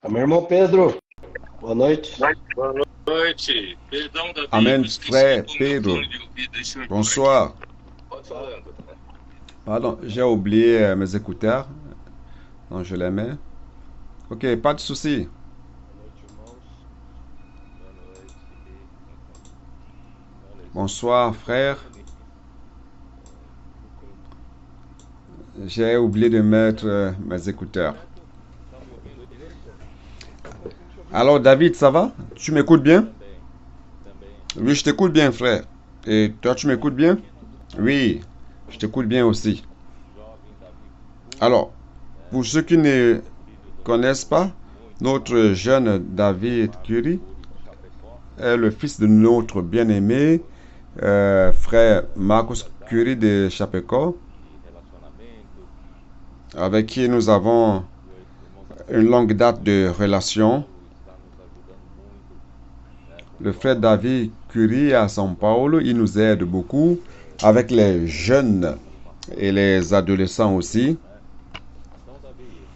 Meu irmão Pedro, boa noite. Boa noite. Perdão, Davi, eu Amen, esqueci de frère pôr meu Pedro. fone de ouvido. Deixa eu pôr aqui. Bonsoir. Pode falando. Pardon, j'ai oublié mes écouteurs. Donc je les mets. Ok, pas de souci. Boa noite, irmãos. Boa noite. Bonsoir, frère. Lucro. J'ai oublié de mettre mes écouteurs. Tá me ouvindo direito? Eu tô te ouvindo Alors, bem. David, ça va? Tu m'écoutes bien? Também, também. Oui, je t'écoute bien, frère. Et toi, tu m'écoutes bien? Oui, je t'écoute bien aussi. Jovem Davi Cury, Alors, né? pour ceux qui ne Filho do connaissent nosso pas, muito notre amado jeune David Marcos Curie Cury de Chapecó, est le fils de notre bien-aimé frère Marcus Curie de Chapecó, de relacionamento, avec qui nous avons irmãos une longue abençoados. date de relation. Paulo está nos ajudando muito, né? Le Quando frère nós David Curie à São Paulo, il nous aide beaucoup avec les jeunes et les adolescents aussi. né? Então, Davi,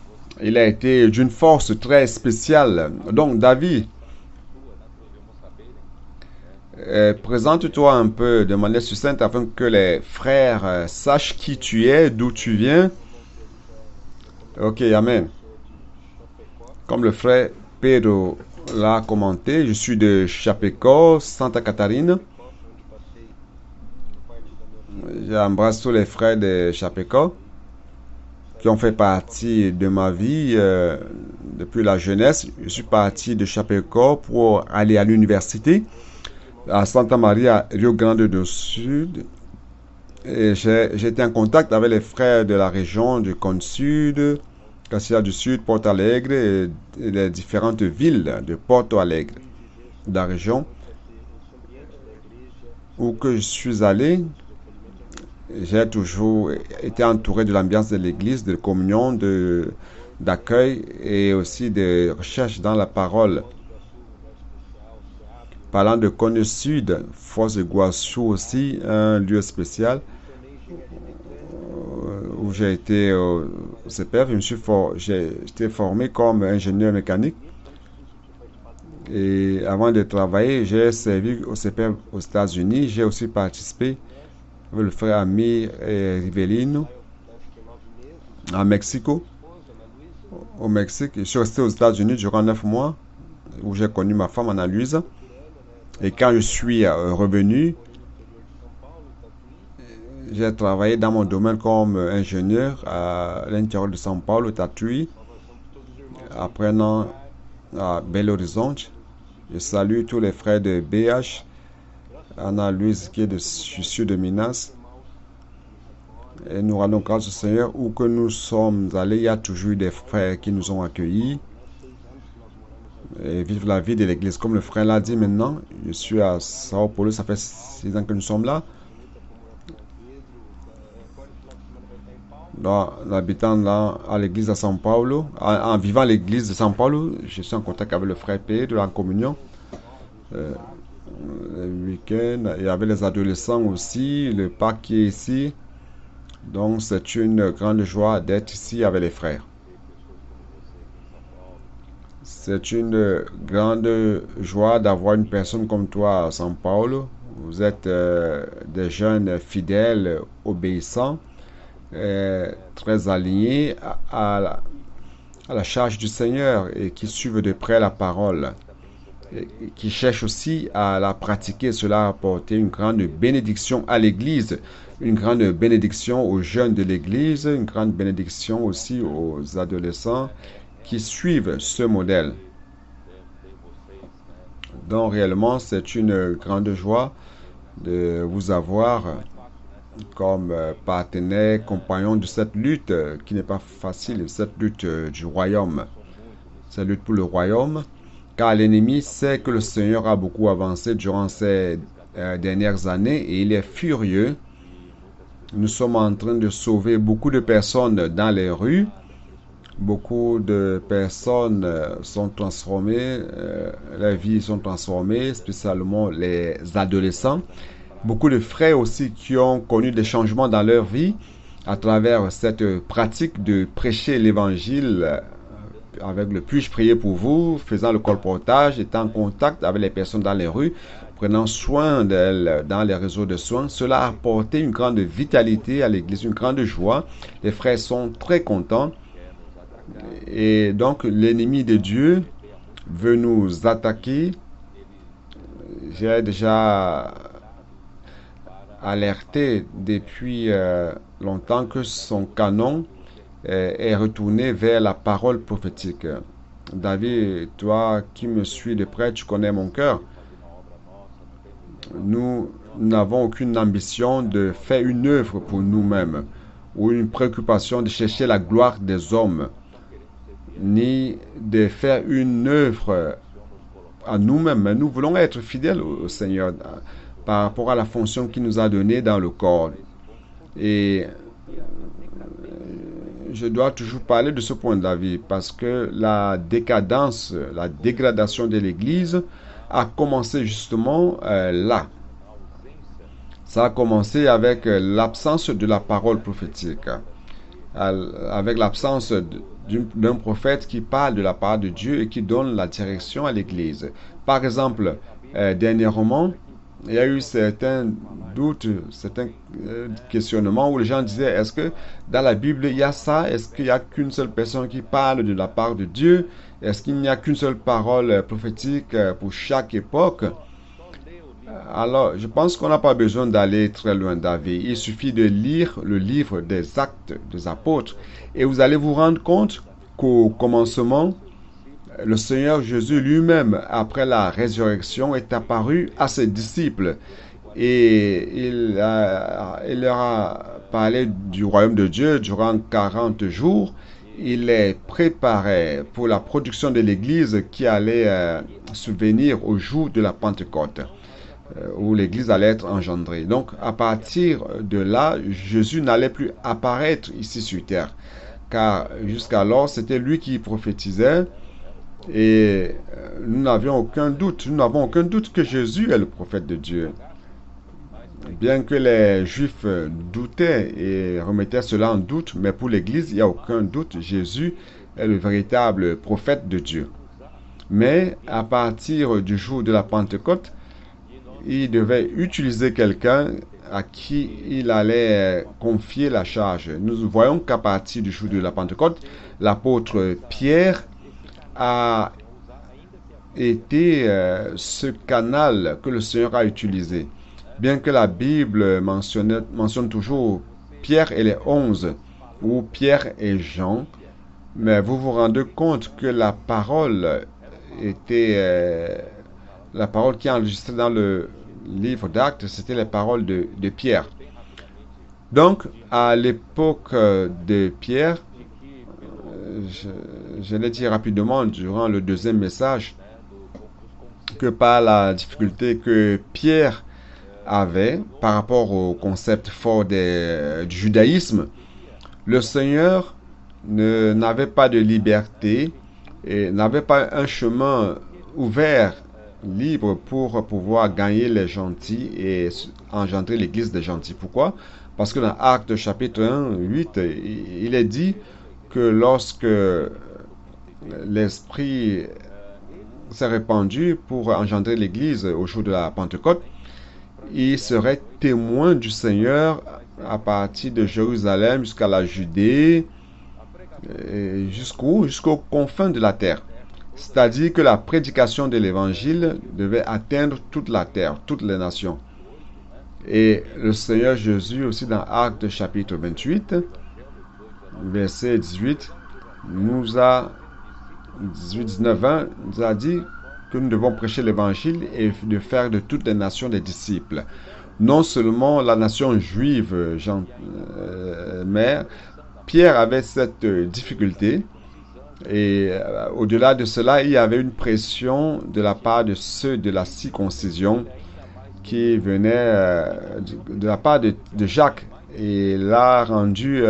Il a você été d'une force très spéciale. Donc, David, sua, né? Para os irmãos saberem, né? présente-toi un peu de manière succincte afin que les frères sachent qui tu es, d'où tu viens. Como o irmão Pedro já Ok, comentou, eu amen. sou de Chapecó, Comme le frère Pedro l'a commenté, je suis de Chapecó, Santa Catarina. Chapecó, onde passei parte da minha vida, J'embrasse tous les frères de Chapecó qui ont fait partie de ma vie depuis la jeunesse. Je suis parti de Chapecó pour aller à l'université à Santa Maria, Rio Grande do Sud. Et j'ai été en contact avec les frères de la région du Cône Sud, Caxias du Sud, Porto Alegre et les différentes villes de Porto Alegre, fui viver de la région esse ambiente da igreja, où que je suis allé. de acolhimento, J'ai toujours été entouré de l'ambiance de l'église, de communion, d'accueil et aussi de recherche dans la parole. Foz do Iguaçu, lugar especial, SEAP, Parlant de Cône Sud, Foz de Iguaçu aussi, un lieu spécial me formei em engenharia mecânica, où j'ai été au CPF. J'ai été formé comme ingénieur mécanique antes disso eu tinha participado do et avant de travailler, j'ai servi au CPF aux États-Unis. J'ai aussi participé México, avec le frère Amir et Rivelino lá eu fiquei 9 meses, à Mexico. minha esposa, Ana Luísa, Au Mexique, je suis resté aux États-Unis durant 9 mois où j'ai connu ma femme Ana Luisa. procurando, né, Et quand je trabalho, suis revenu, foi no interior de São Paulo, em Tatuí, j'ai travaillé dans mon domaine comme ingénieur à l'intérieur de São Paulo, Tatuí, salvação de todos os irmãos aí de apprenant Pilar, à Belo Horizonte. Deus que Je se salue tous les frères de BH, graças a Ana Deus, Luise qui est sempre de temos Chuchu de Minas. irmãos de fora, Et nous rendons grâce au Seigneur où que nous sommes allés. Il y a toujours eu des frères qui nous ont accueillis né, 6 anos que nós moramos aqui, et vivent la vie de l'église. Comme le frère l'a dit maintenant, je suis à Sao Paulo, ça fait 6 ans que nous sommes là. bonita como é São Pedro, agora esse final de semana vai estar em Palmas, En habitant là à l'église de São Paulo, en vivant à l'église de São Paulo, je suis en contact avec le frère Pedro en communion. jovens, Euh, o parque, le week-end, et avec les adolescents aussi, le parc qui est ici. Donc c'est une grande joie d'être ici avec les frères. ter pessoas como você aqui em São Paulo, C'est une grande joie d'avoir une personne comme toi à São Paulo. Vous êtes des jeunes fidèles, obéissants, très alignés à la charge du Seigneur et qui suivent de près la parole. muita bênção para a Et igreja, qui cherche aussi à la pratiquer. Cela a apporté une grande bénédiction à l'Église, une grande bénédiction aux jeunes de l'Église, une grande bénédiction aussi aux adolescents qui suivent ce modèle. ter vocês, né, Donc réellement, c'est une grande joie de vous avoir não é fácil, né, comme partenaire, compagnon de cette lutte qui n'est pas facile, cette lutte du royaume, passou muito nesse cette lutte pour le royaume, car l'ennemi sait que le Seigneur a beaucoup avancé durant ces dernières années et il est furieux. e muitas Nous pessoas sommes en train de sauver beaucoup de personnes dans les rues. impressionante, Beaucoup de personnes sont transformées, les vies sont transformées, spécialement les adolescents. Beaucoup de frères aussi qui ont connu des changements dans leur vie à travers cette pratique de prêcher l'évangile avec le puis-je prier pour vous, faisant le colportage, étant en contact avec les personnes dans les rues, prenant soin d'elles dans les réseaux de soins. Cela a apporté une grande vitalité à l'Église, une grande joie. Les frères sont très contents. Et donc, l'ennemi de Dieu veut nous attaquer. J'ai déjà alerté depuis longtemps que son canon est retourné vers la parole prophétique. David, toi qui me suis de près, tu connais mon cœur. Nous n'avons aucune ambition de faire une œuvre pour nous-mêmes ou une préoccupation de chercher la gloire des hommes, ni de faire une œuvre à nous-mêmes. Mais nous voulons être fidèles au Seigneur par rapport à la fonction qu'il nous a donnée dans le corps. Et je dois toujours parler de ce point de vue parce que la décadence, la dégradation de l'Église a commencé justement là. Ça a commencé avec l'absence de la parole prophétique, avec l'absence d'un prophète qui parle de la part de Dieu et qui donne la direction à l'Église. Par exemple, dernièrement, il y a eu certains doutes, certains questionnements où les gens disaient, est-ce que dans la Bible il y a ça? Est-ce qu'il n'y a qu'une seule personne qui parle de la part de Dieu? Est-ce qu'il n'y a qu'une seule parole prophétique pour chaque époque? Alors, je pense qu'on n'a pas besoin d'aller très loin, David. Il suffit de lire le livre des Actes des Apôtres et vous allez vous rendre compte qu'au commencement, le Seigneur Jésus lui-même, après la résurrection, est apparu à ses disciples et il leur a parlé du royaume de Dieu durant 40 jours. Il les préparait pour la production de l'Église qui allait survenir au jour de la Pentecôte, où l'Église allait être engendrée. Donc, à partir de là, Jésus n'allait plus apparaître ici sur terre, car jusqu'alors, c'était lui qui prophétisait. Et nous n'avons aucun doute que Jésus est le prophète de Dieu. Bien que les Juifs doutaient et remettaient cela en doute, mais pour l'Église, il n'y a aucun doute, Jésus est le véritable prophète de Dieu. Mais à partir du jour de la Pentecôte, il devait utiliser quelqu'un à qui il allait confier la charge. Nous voyons qu'à partir du jour de la Pentecôte, l'apôtre Pierre a été ce canal que le Seigneur a utilisé. Bien que la Bible mentionne toujours Pierre et les 11, ou Pierre et Jean, mais vous vous rendez compte que la parole était la parole qui est enregistrée dans le livre d'Actes, c'était les paroles de Pierre. Donc, à l'époque de Pierre, je l'ai dit rapidement durant le deuxième message, que par la difficulté que Pierre avait par rapport au concept fort du judaïsme, le Seigneur n'avait pas de liberté et n'avait pas un chemin ouvert, libre pour pouvoir gagner les gentils et engendrer l'église des gentils. Pourquoi? Parce que dans Actes chapitre 1, 8, il est dit que lorsque l'Esprit s'est répandu pour engendrer l'Église au jour de la Pentecôte, il serait témoin du Seigneur à partir de Jérusalem jusqu'à la Judée, jusqu'aux confins de la terre. C'est-à-dire que la prédication de l'Évangile devait atteindre toute la terre, toutes les nations. Et le Seigneur Jésus aussi dans Actes chapitre 28, verset 18, nous a 18, 19, 20, nous a dit que nous devons prêcher l'évangile et de faire de toutes les nations des disciples. Non seulement la nation juive, mais Pierre avait cette difficulté et au-delà de cela, il y avait une pression de la part de ceux de la circoncision qui venait de la part de Jacques et l'a rendu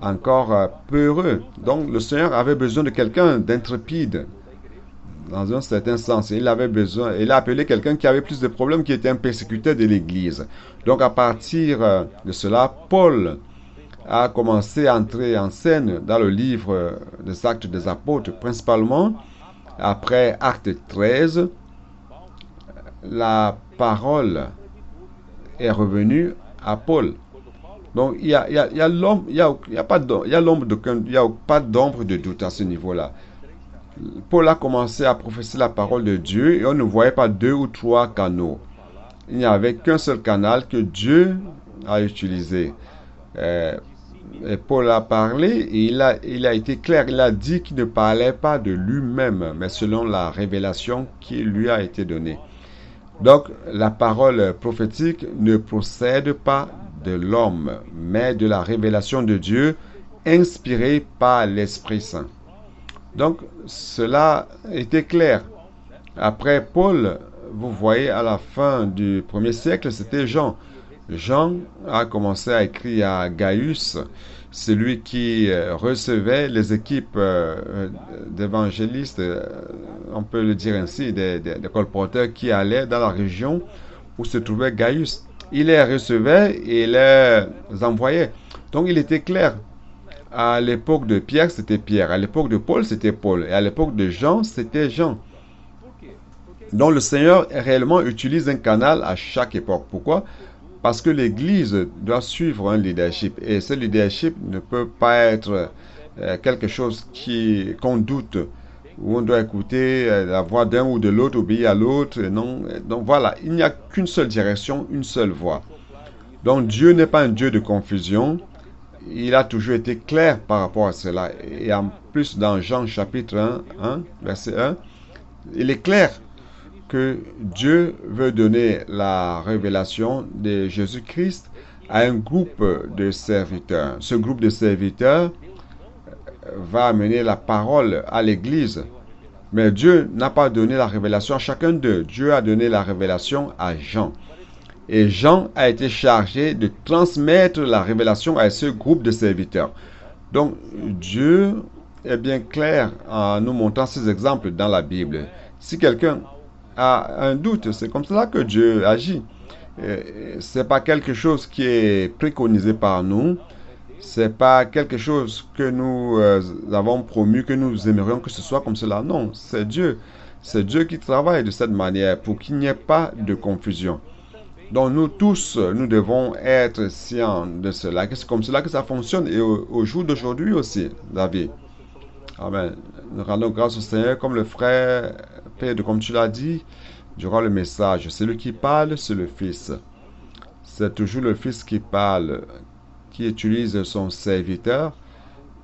encore peureux. Donc le Seigneur avait besoin de quelqu'un d'intrépide dans un certain sens. Il a appelé quelqu'un qui avait plus de problèmes, qui était un persécuteur de l'Église. Donc à partir de cela, Paul a commencé à entrer en scène dans le livre des Actes des Apôtres, principalement après Acte 13, la parole est revenue à Paul. Donc, il y a l'ombre, il y a pas d'ombre de doute à ce niveau-là. Paul a commencé à prophétiser la parole de Dieu et on ne voyait pas 2 ou 3 canaux. Il n'y avait qu'un seul canal que Dieu a utilisé. Et Paul a parlé et il a été clair. Il a dit qu'il ne parlait pas de lui-même, mais selon la révélation qui lui a été donnée. Donc, la parole prophétique ne procède pas de l'homme, mais de la révélation de Dieu inspirée par l'Esprit Saint. Donc, cela était clair. Après Paul, vous voyez, à la fin du 1er siècle, c'était Jean. Jean a commencé à écrire à Gaius, celui qui recevait les équipes d'évangélistes, on peut le dire ainsi, des colporteurs qui allaient dans la région où se trouvait Gaius. Il les recevait et les envoyait. Donc il était clair. À l'époque de Pierre, c'était Pierre. À l'époque de Paul, c'était Paul. Et à l'époque de Jean, c'était Jean. Donc le Seigneur réellement utilise un canal à chaque époque. Pourquoi? Parce que l'Église doit suivre un leadership. Et ce leadership ne peut pas être quelque chose qu'on doute, où on doit écouter la voix d'un ou de l'autre, obéir à l'autre. Non. Donc voilà, il n'y a qu'une seule direction, une seule voie. Donc Dieu n'est pas un Dieu de confusion. Il a toujours été clair par rapport à cela. Et en plus, dans Jean chapitre 1, verset 1, il est clair que Dieu veut donner la révélation de Jésus-Christ à un groupe de serviteurs. Ce groupe de serviteurs va amener la parole à l'Église. Mais Dieu n'a pas donné la révélation à chacun d'eux. Dieu a donné la révélation à Jean. Et Jean a été chargé de transmettre la révélation à ce groupe de serviteurs. Donc, Dieu est bien clair en nous montrant ces exemples dans la Bible. Si quelqu'un a un doute, c'est comme cela que Dieu agit. Ce n'est pas quelque chose qui est préconisé par nous. Ce n'est pas quelque chose que nous avons promu, que nous aimerions que ce soit comme cela. Non, c'est Dieu. C'est Dieu qui travaille de cette manière pour qu'il n'y ait pas de confusion. Donc nous tous, nous devons être scients de cela, que c'est comme cela que ça fonctionne et au jour d'aujourd'hui aussi, David. Amen. Nous rendons grâce au Seigneur comme le frère Pedro, comme tu l'as dit, durant le message. Celui qui parle, c'est le Fils. C'est toujours le Fils qui parle, qui utilise son serviteur.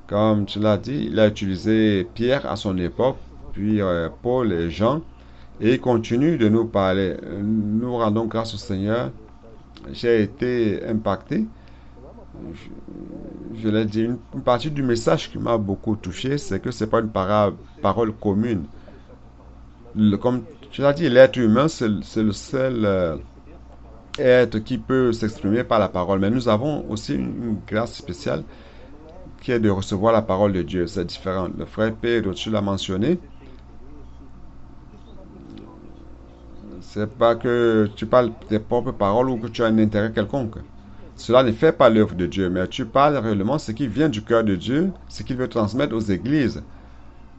Comme tu l'as dit, il a utilisé Pierre à son époque, puis Paul et Jean. Et il continue de nous parler. Nous rendons grâce au Seigneur. J'ai été impacté. Je l'ai dit, une partie du message qui m'a beaucoup touché, c'est que ce n'est pas une parole commune. Comme tu l'as dit, l'être humain, c'est le seul être qui peut s'exprimer par la parole. Mais nous avons aussi une grâce spéciale qui est de recevoir la parole de Dieu. C'est différent. Le frère Pedro, tu l'as mentionné. C'est pas que tu parles tes propres paroles ou que tu as un intérêt quelconque. Cela ne fait pas l'œuvre de Dieu, mais tu parles réellement ce qui vient du cœur de Dieu, ce qu'il veut transmettre aux églises,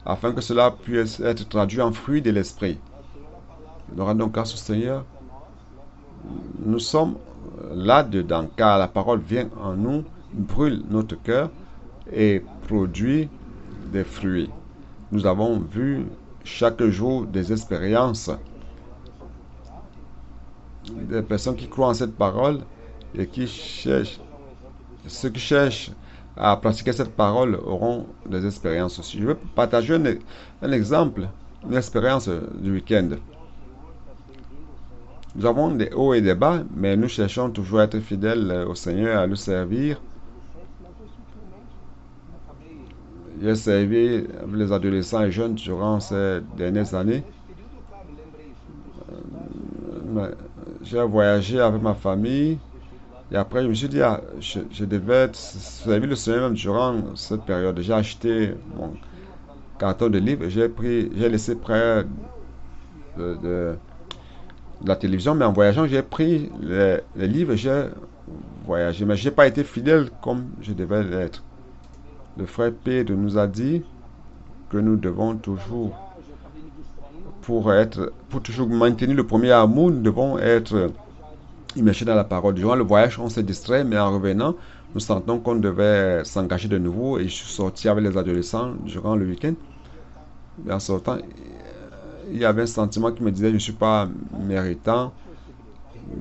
afin que cela puisse être traduit en fruit de l'esprit. Nous rendons grâce au Seigneur. Nous sommes là-dedans, car la parole vient en nous, brûle notre cœur et produit des fruits. Nous avons vu chaque jour des expériences, des personnes qui croient en cette parole et qui cherchent, ceux qui cherchent à pratiquer cette parole auront des expériences aussi. Je vais partager un exemple, une expérience du week-end. Nous avons des hauts et des bas, mais nous cherchons toujours à être fidèles au Seigneur, à le servir. J'ai servi les adolescents et jeunes durant ces dernières années. J'ai voyagé avec ma famille et après je me suis dit, je devais servir le Seigneur même durant cette période. J'ai acheté mon carton de livres et j'ai laissé près de la télévision, mais en voyageant, j'ai pris les livres et j'ai voyager, mais je n'ai pas été fidèle comme je devais l'être. Le frère Pedro nous a dit que nous devons toujours, pour toujours maintenir le premier amour, nous devons être immergés dans la parole. Durant le voyage, on s'est distrait, mais en revenant, nous sentons qu'on devait s'engager de nouveau. Et je suis sorti avec les adolescents durant le week-end. Et en sortant, il y avait un sentiment qui me disait je ne suis pas méritant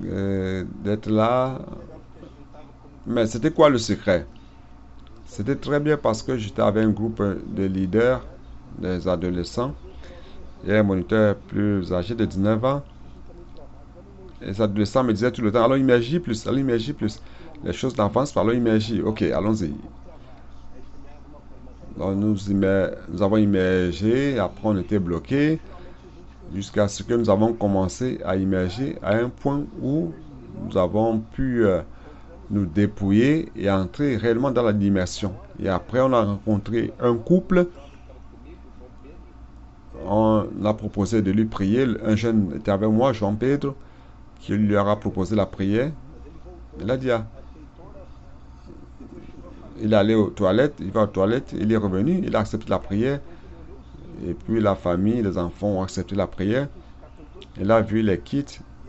d'être là. Mais c'était quoi le secret? C'était très bien parce que j'étais avec un groupe de leaders, des adolescents, et un moniteur plus âgé de 19 ans. Et les adolescents me disaient tout le temps, allons immerger plus, allons immerger plus. Les choses d'avance, allons immerger. Ok, allons-y. Donc nous avons immergé, après on était bloqués, jusqu'à ce que nous avons commencé à immerger à un point où nous avons pu nous dépouiller et entrer réellement dans l'immersion. Et après, on a rencontré un couple. On a proposé de lui prier. Un jeune était avec moi, Jean Pedro, qui lui aura proposé la prière. Il a dit, il est allé aux toilettes, il va aux toilettes, il est revenu, il a accepté la prière. Et puis la famille, les enfants ont accepté la prière. Il a vu les kits.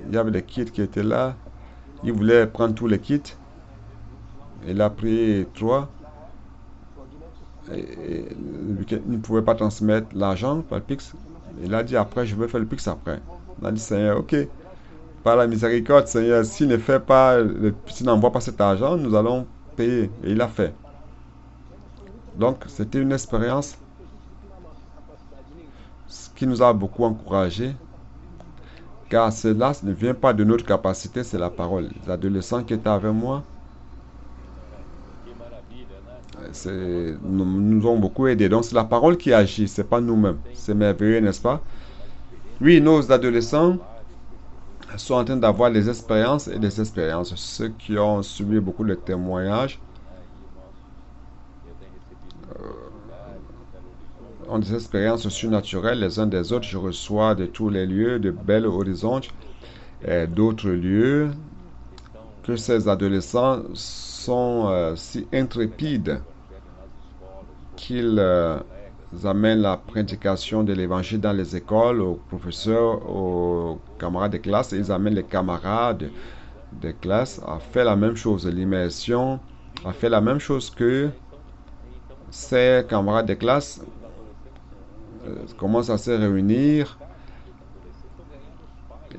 Il y avait des kits qui étaient là. Il voulait prendre tous les kits. Il a pris 3. Il ne pouvait pas transmettre l'argent par le Pix. Il a dit après, je vais faire le Pix après. Il a dit, Seigneur, ok, par la miséricorde, Seigneur, s'il n'envoie pas cet argent, nous allons payer. Et il a fait. Donc, c'était une expérience qui nous a beaucoup encouragés. Car cela ne vient pas de notre capacité, c'est la parole. Les adolescents qui étaient avec moi, nous ont beaucoup aidés. Donc c'est la parole qui agit, c'est pas nous-mêmes. C'est merveilleux, n'est-ce pas? Oui, nos adolescents sont en train d'avoir des expériences et des expériences. Ceux qui ont suivi beaucoup de témoignages ont des expériences surnaturelles les uns des autres. Je reçois de tous les lieux, de Belo Horizonte et d'autres lieux, que ces adolescents sont si intrépides qu'ils amènent la prédication de l'évangile dans les écoles, aux professeurs, aux camarades de classe. Ils amènent les camarades de classe à faire la même chose. L'immersion a fait la même chose que ces camarades de classe commencent à se réunir.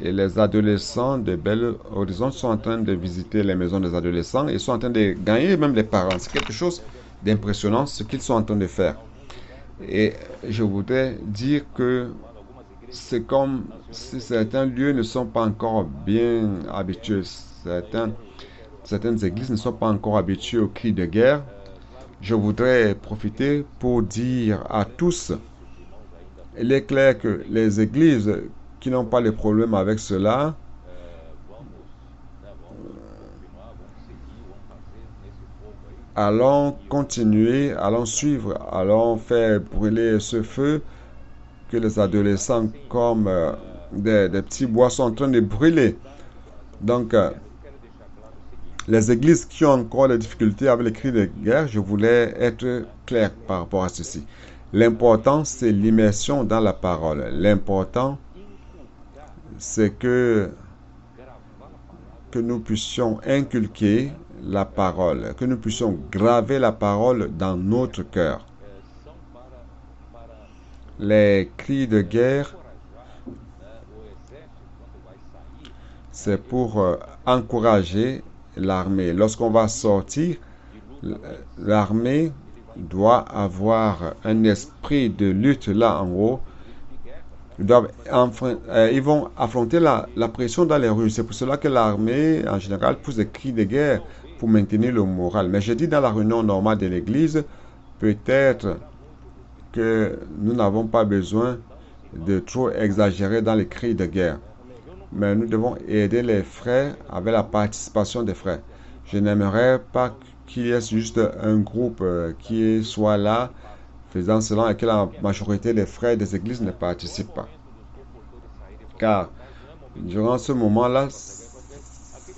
Et les adolescents de Belo Horizonte sont en train de visiter les maisons des adolescents et sont en train de gagner même les parents. C'est quelque chose d'impressionnant ce qu'ils sont en train de faire. Et je voudrais dire que c'est comme si certains lieux ne sont pas encore bien habitués. Certaines églises ne sont pas encore habituées aux cris de guerre. Je voudrais profiter pour dire à tous, il est clair que les églises qui n'ont pas de problème avec cela allons continuer, allons suivre, allons faire brûler ce feu que les adolescents comme des petits bois sont en train de brûler. Donc, les églises qui ont encore des difficultés avec les cris de guerre, je voulais être clair par rapport à ceci. L'important, c'est l'immersion dans la parole. L'important, c'est que nous puissions inculquer la parole, que nous puissions graver la parole dans notre cœur. Les cris de guerre, c'est pour encourager l'armée. Lorsqu'on va sortir, l'armée doit avoir un esprit de lutte là en haut. Ils vont affronter la pression dans les rues. C'est pour cela que l'armée, en général, pousse des cris de guerre pour maintenir le moral. Mais je dis dans la réunion normale de l'église, peut-être que nous n'avons pas besoin de trop exagérer dans les cris de guerre. Mais nous devons aider les frères avec la participation des frères. Je n'aimerais pas qu'il y ait juste un groupe qui soit là faisant cela et que la majorité des frères des églises ne participent pas. Car durant ce moment-là,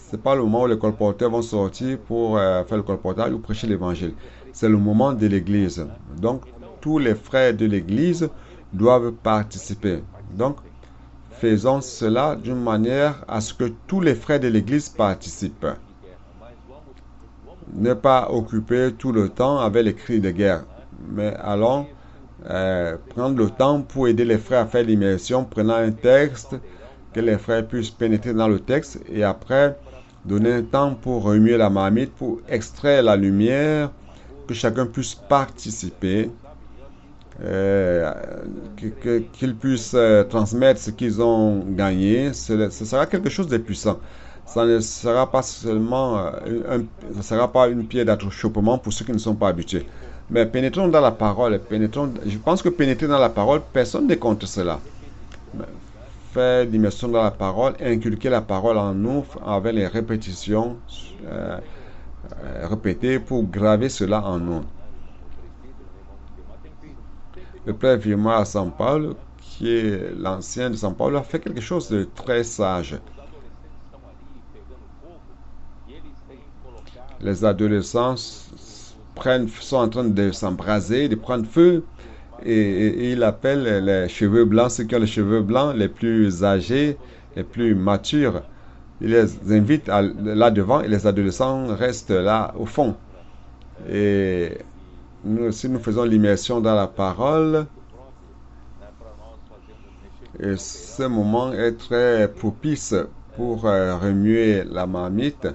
c'est pas le moment où les colporteurs vont sortir pour faire le colportage ou prêcher l'évangile. C'est le moment de l'Église. Donc, tous les frères de l'Église doivent participer. Donc, faisons cela d'une manière à ce que tous les frères de l'Église participent. Ne pas occuper tout le temps avec les cris de guerre, mais allons prendre le temps pour aider les frères à faire l'immersion, prenant un texte, que les frères puissent pénétrer dans le texte, et après donner un temps pour remuer la marmite, pour extraire la lumière, que chacun puisse participer, qu'ils puissent transmettre ce qu'ils ont gagné. Ce sera quelque chose de puissant. Ça ne sera pas seulement ça sera pas une pierre d'achoppement pour ceux qui ne sont pas habitués. Mais pénétrons dans la parole. Je pense que pénétrer dans la parole, personne ne contre cela. Faire l'immersion dans la parole, inculquer la parole en nous avec les répétitions répétées pour graver cela en nous. Le Père Villemar à São Paulo, qui est l'ancien de São Paulo, a fait quelque chose de très sage. Les adolescents sont en train de s'embraser, de prendre feu, et il appelle les cheveux blancs, ceux qui ont les cheveux blancs, les plus âgés, les plus matures. Il les invite là devant et les adolescents restent là au fond. Et si nous faisons l'immersion dans la parole, et ce moment est très propice pour remuer la marmite,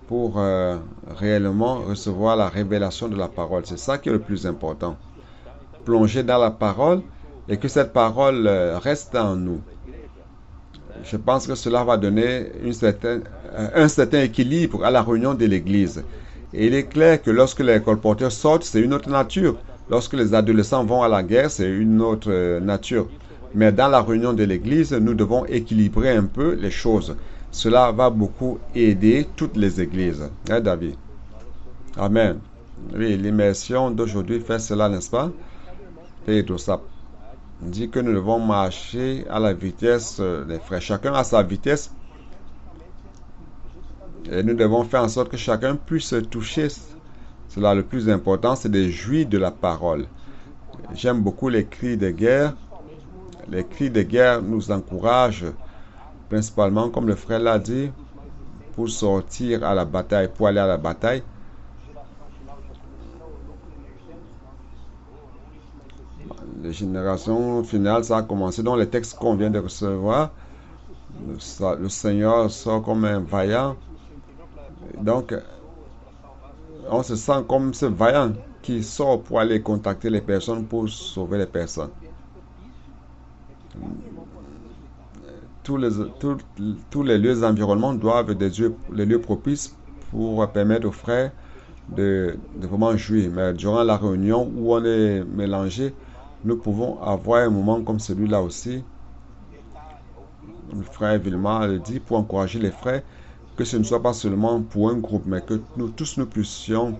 pour réellement recevoir la révélation de la parole. C'est ça qui est le plus important. Plonger dans la parole et que cette parole reste en nous. Je pense que cela va donner un certain équilibre à la réunion de l'Église. Et il est clair que lorsque les colporteurs sortent, c'est une autre nature. Lorsque les adolescents vont à la guerre, c'est une autre nature. Mais dans la réunion de l'Église, nous devons équilibrer un peu les choses. Cela va beaucoup aider toutes les églises. Hein, David? Amen. Oui, l'immersion d'aujourd'hui fait cela, n'est-ce pas? Pedro, ça dit que nous devons marcher à la vitesse des frères. Chacun a sa vitesse. Et nous devons faire en sorte que chacun puisse toucher. Cela, le plus important, c'est de jouir de la parole. J'aime beaucoup les cris de guerre. Les cris de guerre nous encouragent, principalement, comme le frère l'a dit, pour sortir à la bataille, pour aller à la bataille. Les générations finales, ça a commencé dans les textes qu'on vient de recevoir. Le Seigneur sort comme un vaillant. Donc, on se sent comme ce vaillant qui sort pour aller contacter les personnes, pour sauver les personnes. Tous les lieux environnements doivent être les lieux propices pour permettre aux frères de vraiment jouir. Mais durant la réunion où on est mélangé, nous pouvons avoir un moment comme celui-là aussi. Le frère Villemar le dit pour encourager les frères, que ce ne soit pas seulement pour un groupe, mais que nous tous nous puissions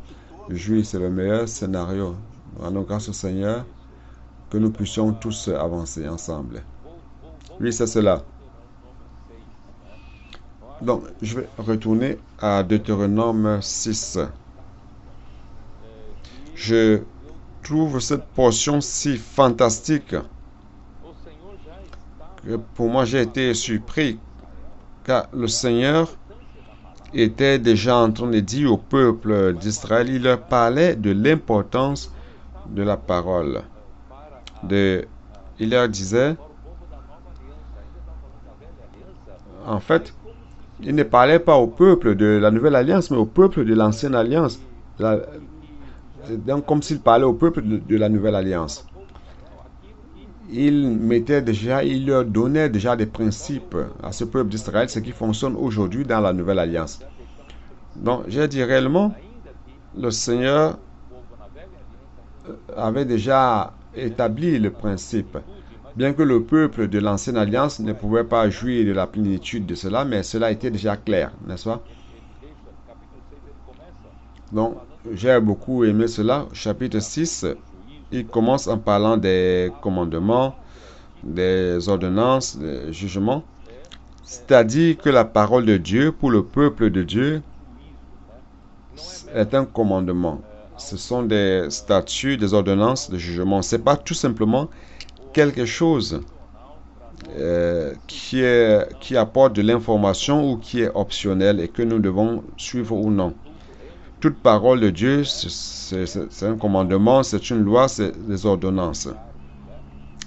jouir. C'est le meilleur scénario. Rendons grâce au Seigneur que nous puissions tous avancer ensemble. Oui, c'est cela. Donc, je vais retourner à Deutéronome 6. Je trouve cette portion si fantastique que pour moi j'ai été surpris, car le Seigneur était déjà en train de dire au peuple d'Israël, il leur parlait de l'importance de la parole. Il leur disait, en fait, il ne parlait pas au peuple de la Nouvelle Alliance, mais au peuple de l'Ancienne Alliance. C'est donc comme s'il parlait au peuple de la Nouvelle Alliance. Il leur donnait déjà des principes à ce peuple d'Israël, ce qui fonctionne aujourd'hui dans la Nouvelle Alliance. Donc, j'ai dit réellement, le Seigneur avait déjà établi le principe. Bien que le peuple de l'Ancienne Alliance ne pouvait pas jouir de la plénitude de cela, mais cela était déjà clair, n'est-ce pas? Donc, j'ai beaucoup aimé cela. Chapitre 6, il commence en parlant des commandements, des ordonnances, des jugements. C'est-à-dire que la parole de Dieu pour le peuple de Dieu est un commandement. Ce sont des statuts, des ordonnances de jugement. Ce n'est pas tout simplement quelque chose qui apporte de l'information ou qui est optionnel et que nous devons suivre ou non. Toute parole de Dieu, c'est un commandement, c'est une loi, c'est des ordonnances.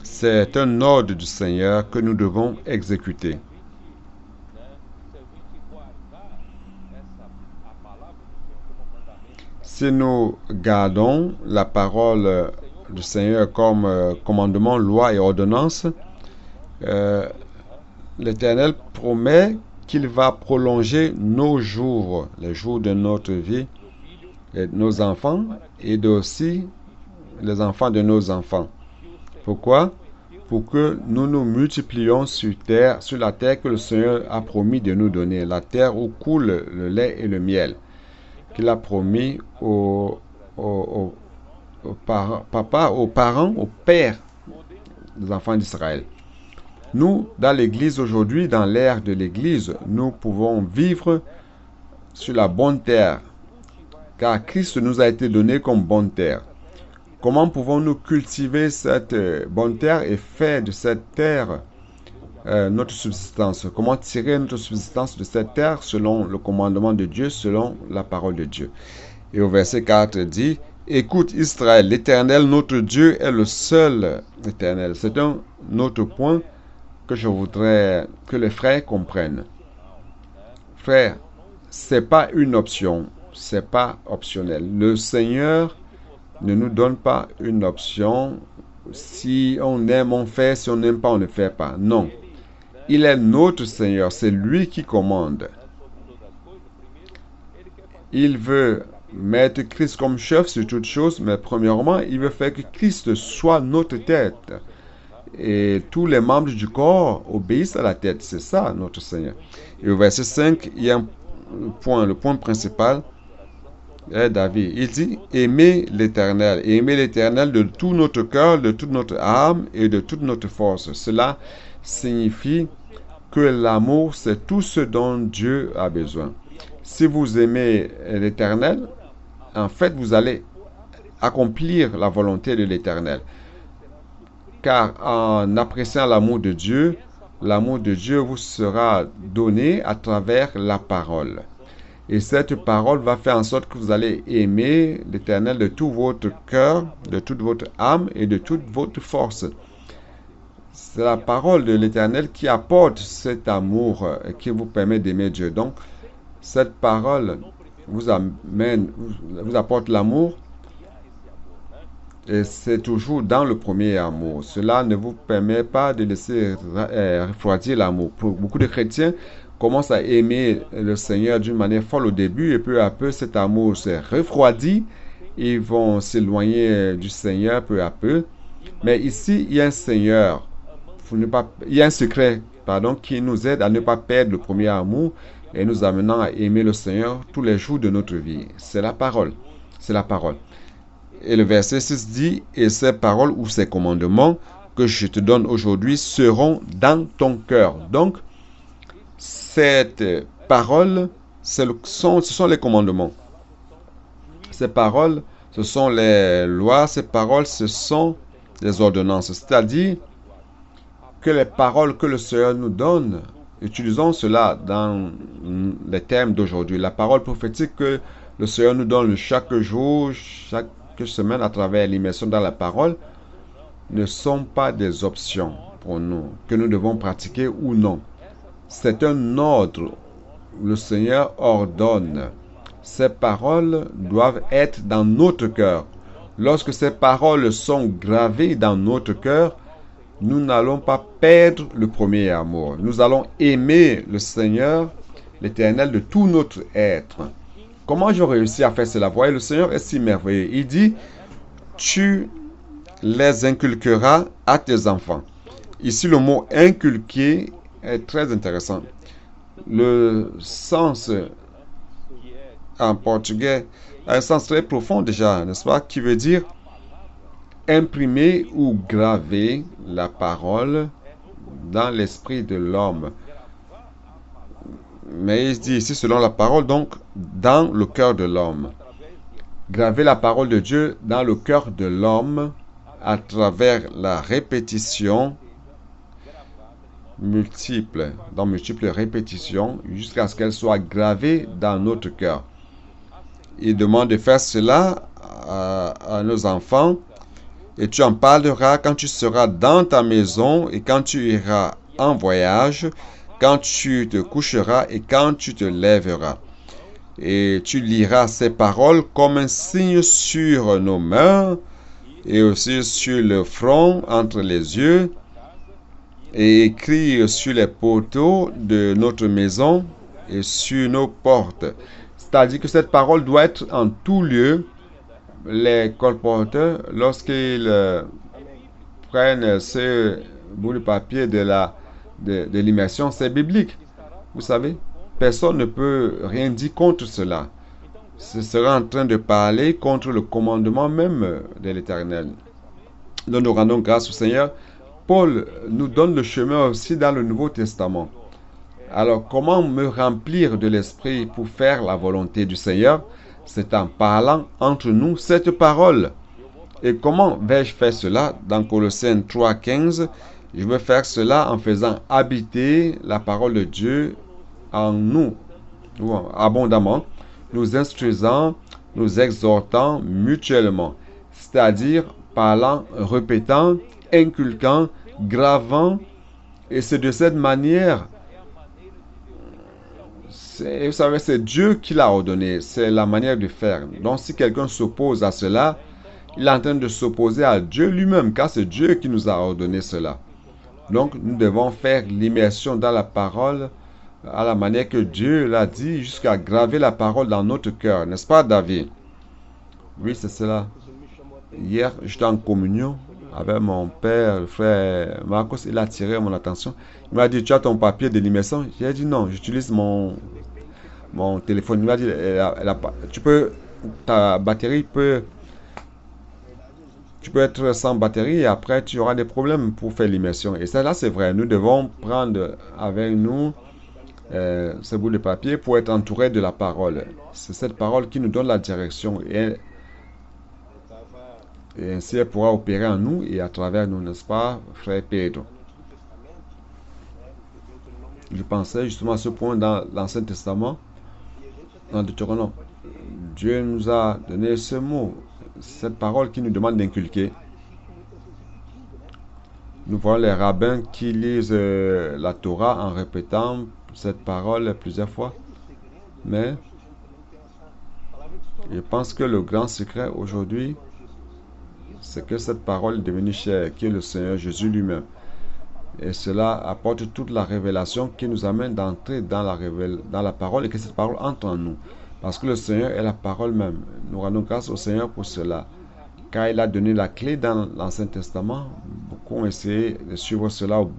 C'est un ordre du Seigneur que nous devons exécuter. Si nous gardons la parole du Seigneur comme commandement, loi et ordonnance, l'Éternel promet qu'il va prolonger nos jours, les jours de notre vie, et nos enfants, et aussi les enfants de nos enfants. Pourquoi? Pour que nous nous multiplions sur la terre que le Seigneur a promis de nous donner, la terre où coule le lait et le miel, qu'il a promis aux parents, aux pères des enfants d'Israël. Nous, dans l'Église aujourd'hui, dans l'ère de l'Église, nous pouvons vivre sur la bonne terre, car Christ nous a été donné comme bonne terre. Comment pouvons-nous cultiver cette bonne terre et faire de cette terre notre subsistance? Comment tirer notre subsistance de cette terre selon le commandement de Dieu, selon la parole de Dieu? Et au verset 4 dit, « Écoute Israël, l'Éternel, notre Dieu, est le seul Éternel. » C'est un autre point que je voudrais que les frères comprennent. Frères, ce n'est pas une option, ce n'est pas optionnel. Le Seigneur ne nous donne pas une option. Si on aime, on fait. Si on n'aime pas, on ne fait pas. Non. Il est notre Seigneur. C'est lui qui commande. Il veut mettre Christ comme chef sur toute chose, mais premièrement, il veut faire que Christ soit notre tête. Et tous les membres du corps obéissent à la tête. C'est ça, notre Seigneur. Et au verset 5, il y a un point, le point principal. David, il dit, aimer l'Éternel, et aimer l'Éternel de tout notre cœur, de toute notre âme et de toute notre force. Cela signifie que l'amour, c'est tout ce dont Dieu a besoin. Si vous aimez l'Éternel, en fait, vous allez accomplir la volonté de l'Éternel. Car en appréciant l'amour de Dieu vous sera donné à travers la parole. Et cette parole va faire en sorte que vous allez aimer l'Éternel de tout votre cœur, de toute votre âme et de toute votre force. C'est la parole de l'Éternel qui apporte cet amour et qui vous permet d'aimer Dieu. Donc, cette parole vous apporte l'amour et c'est toujours dans le premier amour. Cela ne vous permet pas de laisser refroidir l'amour. Pour beaucoup de chrétiens, commencent à aimer le Seigneur d'une manière folle au début et peu à peu cet amour s'est refroidi. Ils vont s'éloigner du Seigneur peu à peu. Mais ici, il y a un Seigneur, il y a un secret, qui nous aide à ne pas perdre le premier amour et nous amenant à aimer le Seigneur tous les jours de notre vie. C'est la parole. C'est la parole. Et le verset 6 dit, et ces paroles ou ces commandements que je te donne aujourd'hui seront dans ton cœur. Donc, cette parole, ce sont les commandements. Ces paroles, ce sont les lois. Ces paroles, ce sont les ordonnances. C'est-à-dire que les paroles que le Seigneur nous donne, utilisons cela dans les termes d'aujourd'hui. La parole prophétique que le Seigneur nous donne chaque jour, chaque semaine à travers l'immersion dans la parole, ne sont pas des options pour nous, que nous devons pratiquer ou non. C'est un ordre. Le Seigneur ordonne. Ces paroles doivent être dans notre cœur. Lorsque ces paroles sont gravées dans notre cœur, nous n'allons pas perdre le premier amour. Nous allons aimer le Seigneur, l'Éternel, de tout notre être. Comment j'ai réussi à faire cela? Voyez, le Seigneur est si merveilleux. Il dit, tu les inculqueras à tes enfants. Ici, le mot inculquer est très intéressant. Le sens en portugais a un sens très profond déjà, n'est-ce pas? Qui veut dire imprimer ou graver la parole dans l'esprit de l'homme. Mais il dit ici selon la parole, donc dans le cœur de l'homme. Graver la parole de Dieu dans le cœur de l'homme à travers la répétition multiple, dans multiples répétitions, jusqu'à ce qu'elle soit gravée dans notre cœur. Il demande de faire cela à nos enfants, et tu en parleras quand tu seras dans ta maison et quand tu iras en voyage, quand tu te coucheras et quand tu te lèveras. Et tu liras ces paroles comme un signe sur nos mains et aussi sur le front, entre les yeux, et écrit sur les poteaux de notre maison et sur nos portes. C'est-à-dire que cette parole doit être en tout lieu. Les colporteurs, lorsqu'ils prennent ce bout de papier de l'immersion, c'est biblique. Vous savez, personne ne peut rien dire contre cela. Ce sera en train de parler contre le commandement même de l'Éternel. Donc nous rendons grâce au Seigneur. Paul nous donne le chemin aussi dans le Nouveau Testament. Alors, comment me remplir de l'Esprit pour faire la volonté du Seigneur? C'est en parlant entre nous cette parole. Et comment vais-je faire cela? Dans Colossiens 3,15, je vais faire cela en faisant habiter la parole de Dieu en nous, abondamment, nous instruisant, nous exhortant mutuellement. C'est-à-dire parlant, répétant, inculquant, gravant, et c'est de cette manière, vous savez, c'est Dieu qui l'a ordonné, c'est la manière de faire. Donc si quelqu'un s'oppose à cela, il est en train de s'opposer à Dieu lui-même, car c'est Dieu qui nous a ordonné cela. Donc nous devons faire l'immersion dans la parole à la manière que Dieu l'a dit, jusqu'à graver la parole dans notre cœur, n'est-ce pas, David? Oui, c'est cela. Hier, j'étais en communion avec mon père, le frère Marcos. Il a attiré mon attention. Il m'a dit, tu as ton papier de l'immersion? J'ai dit non, j'utilise mon téléphone. Il m'a dit, ta batterie peut, tu peux être sans batterie et après tu auras des problèmes pour faire l'immersion. Et ça là, c'est vrai. Nous devons prendre avec nous ce bout de papier pour être entouré de la parole. C'est cette parole qui nous donne la direction et ainsi elle pourra opérer en nous et à travers nous, n'est-ce pas, frère Pedro? Je pensais justement à ce point dans l'Ancien Testament, dans Deutéronome. Dieu nous a donné ce mot, cette parole qui nous demande d'inculquer. Nous voyons les rabbins qui lisent la Torah en répétant cette parole plusieurs fois. Mais je pense que le grand secret aujourd'hui, c'est que cette parole est devenue chère, qui est le Seigneur Jésus lui-même. Et cela apporte toute la révélation qui nous amène d'entrer dans la parole et que cette parole entre en nous. Parce que le Seigneur est la parole même. Nous rendons grâce au Seigneur pour cela. Car il a donné la clé dans l'Ancien Testament. Beaucoup ont essayé de suivre cela au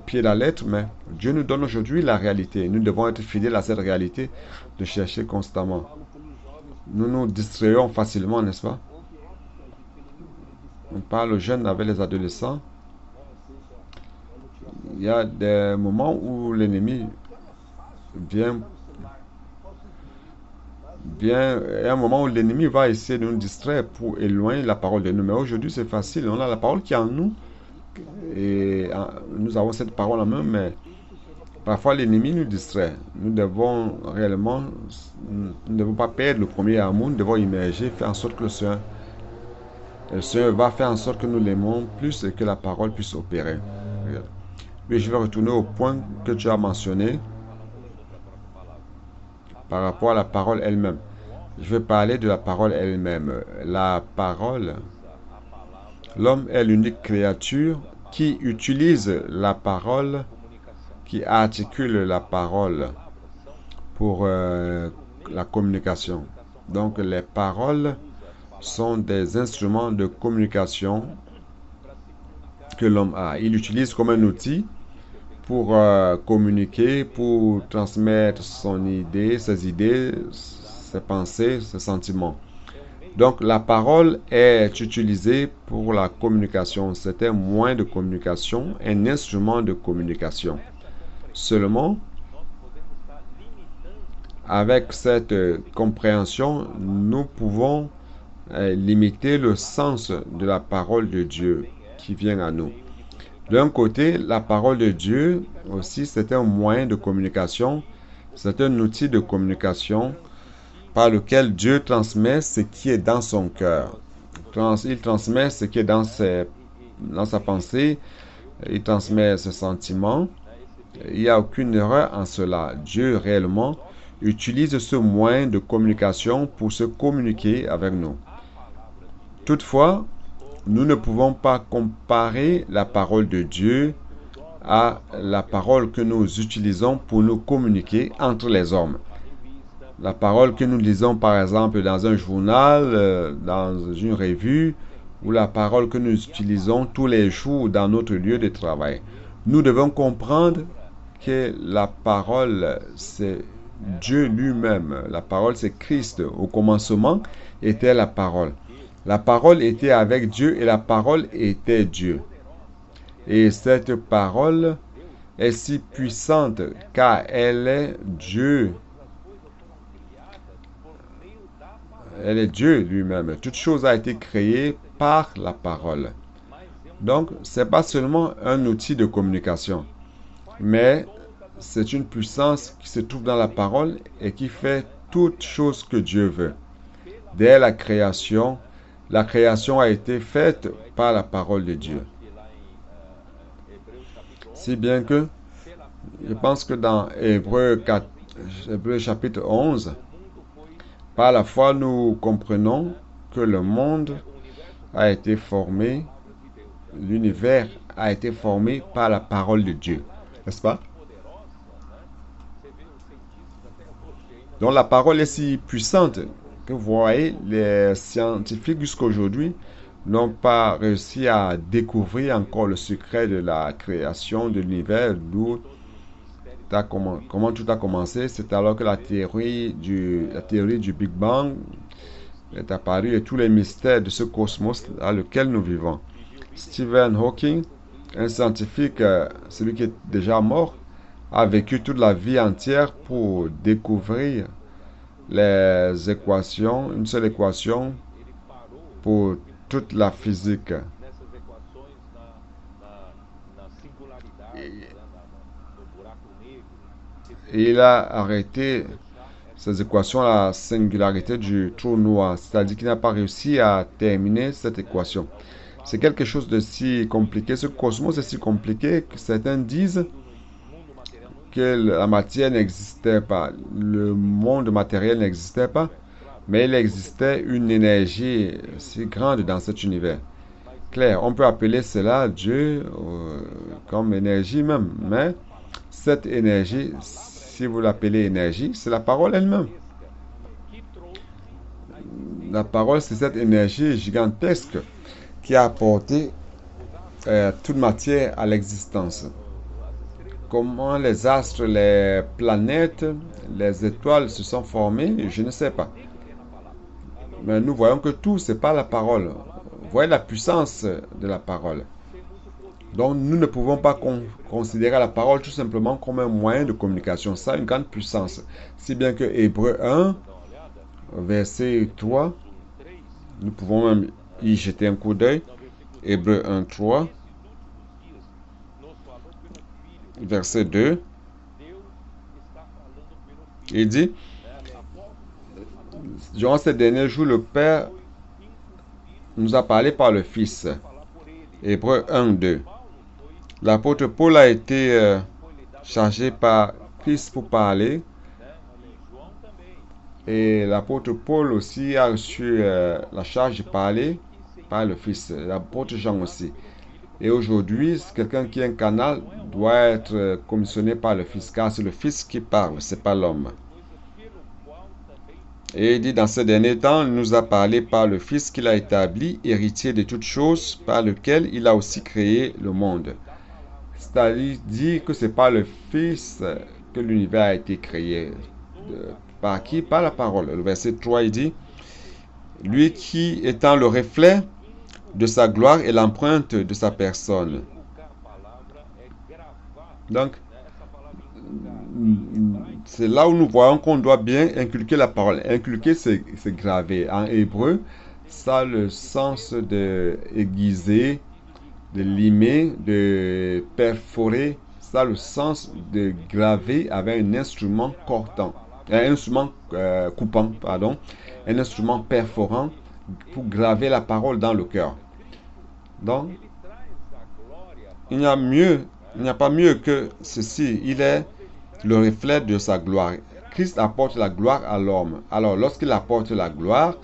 pied de la lettre, mais Dieu nous donne aujourd'hui la réalité. Nous devons être fidèles à cette réalité, de chercher constamment. Nous nous distrayons facilement, n'est-ce pas? On parle aux jeunes avec les adolescents. Il y a des moments où l'ennemi vient. Il y a un moment où l'ennemi va essayer de nous distraire pour éloigner la parole de nous. Mais aujourd'hui, c'est facile. On a la parole qui est en nous. Et nous avons cette parole en main, mais parfois l'ennemi nous distrait. Nous devons réellement, nous ne devons pas perdre le premier amour, nous devons immerger, faire en sorte que le Seigneur va faire en sorte que nous l'aimons plus et que la parole puisse opérer. Mais je vais retourner au point que tu as mentionné par rapport à la parole elle-même. Je vais parler de la parole elle-même. La parole, l'homme est l'unique créature qui utilise la parole, qui articule la parole pour la communication. Donc les paroles sont des instruments de communication que l'homme a. Il l'utilise comme un outil pour communiquer, pour transmettre ses idées, ses pensées, ses sentiments. Donc, la parole est utilisée pour la communication. C'est un moyen de communication, un instrument de communication. Seulement, avec cette compréhension, nous pouvons limiter le sens de la parole de Dieu qui vient à nous. D'un côté, la parole de Dieu aussi, c'est un moyen de communication, c'est un outil de communication par lequel Dieu transmet ce qui est dans son cœur. Il transmet ce qui est dans sa pensée, il transmet ses sentiments. Il n'y a aucune erreur en cela. Dieu réellement utilise ce moyen de communication pour se communiquer avec nous. Toutefois, nous ne pouvons pas comparer la parole de Dieu à la parole que nous utilisons pour nous communiquer entre les hommes. La parole que nous lisons par exemple dans un journal, dans une revue, ou la parole que nous utilisons tous les jours dans notre lieu de travail. Nous devons comprendre que la parole, c'est Dieu lui-même. La parole, c'est Christ. Au commencement était la parole. La parole était avec Dieu et la parole était Dieu. Et cette parole est si puissante car elle est Dieu. Elle est Dieu lui-même. Toute chose a été créée par la parole. Donc, ce n'est pas seulement un outil de communication, mais c'est une puissance qui se trouve dans la parole et qui fait toute chose que Dieu veut. Dès la création a été faite par la parole de Dieu. Si bien que, je pense que dans Hébreux chapitre 11, par la foi, nous comprenons que le monde a été formé, l'univers a été formé par la parole de Dieu. N'est-ce pas? Donc la parole est si puissante que vous voyez, les scientifiques jusqu'aujourd'hui n'ont pas réussi à découvrir encore le secret de la création de l'univers, comment tout a commencé. C'est alors que la théorie du Big Bang est apparue et tous les mystères de ce cosmos dans lequel nous vivons. Stephen Hawking, un scientifique, celui qui est déjà mort, a vécu toute la vie entière pour découvrir les équations, une seule équation pour toute la physique. Et il a arrêté ces équations à la singularité du trou noir, c'est-à-dire qu'il n'a pas réussi à terminer cette équation. C'est quelque chose de si compliqué, ce cosmos est si compliqué que certains disent que la matière n'existait pas, le monde matériel n'existait pas, mais il existait une énergie si grande dans cet univers. Claire, on peut appeler cela Dieu comme énergie même, mais cette énergie, si vous l'appelez énergie, c'est la parole elle-même. La parole, c'est cette énergie gigantesque qui a apporté toute matière à l'existence. Comment les astres, les planètes, les étoiles se sont formées, je ne sais pas. Mais nous voyons que tout, c'est pas la parole. Vous voyez la puissance de la parole. Donc, nous ne pouvons pas considérer la parole tout simplement comme un moyen de communication. Ça a une grande puissance. Si bien que Hébreux 1, verset 3, nous pouvons même y jeter un coup d'œil. Hébreux 1, 3, verset 2, il dit, durant ces derniers jours, le Père nous a parlé par le Fils. Hébreux 1, 2. L'apôtre Paul a été chargé par Christ pour parler. Et l'apôtre Paul aussi a reçu la charge de parler par le Fils. L'apôtre Jean aussi. Et aujourd'hui, quelqu'un qui est un canal doit être commissionné par le Fils, car c'est le Fils qui parle, c'est pas l'homme. Et il dit, dans ces derniers temps, il nous a parlé par le Fils qu'il a établi, héritier de toutes choses, par lequel il a aussi créé le monde. C'est-à-dire que c'est par le Fils que l'univers a été créé. Par qui? Par la parole. Le verset 3, il dit, lui qui étant le reflet de sa gloire et l'empreinte de sa personne. Donc, c'est là où nous voyons qu'on doit bien inculquer la parole. Inculquer, c'est graver. En hébreu, ça a le sens de aiguiser, de limer, de perforer. Ça a le sens de graver avec un instrument cortant, un instrument coupant, pardon, un instrument perforant pour graver la parole dans le cœur. Donc, il n'y a pas mieux que ceci. Il est le reflet de sa gloire. Christ apporte la gloire à l'homme. Alors, lorsqu'il apporte la gloire,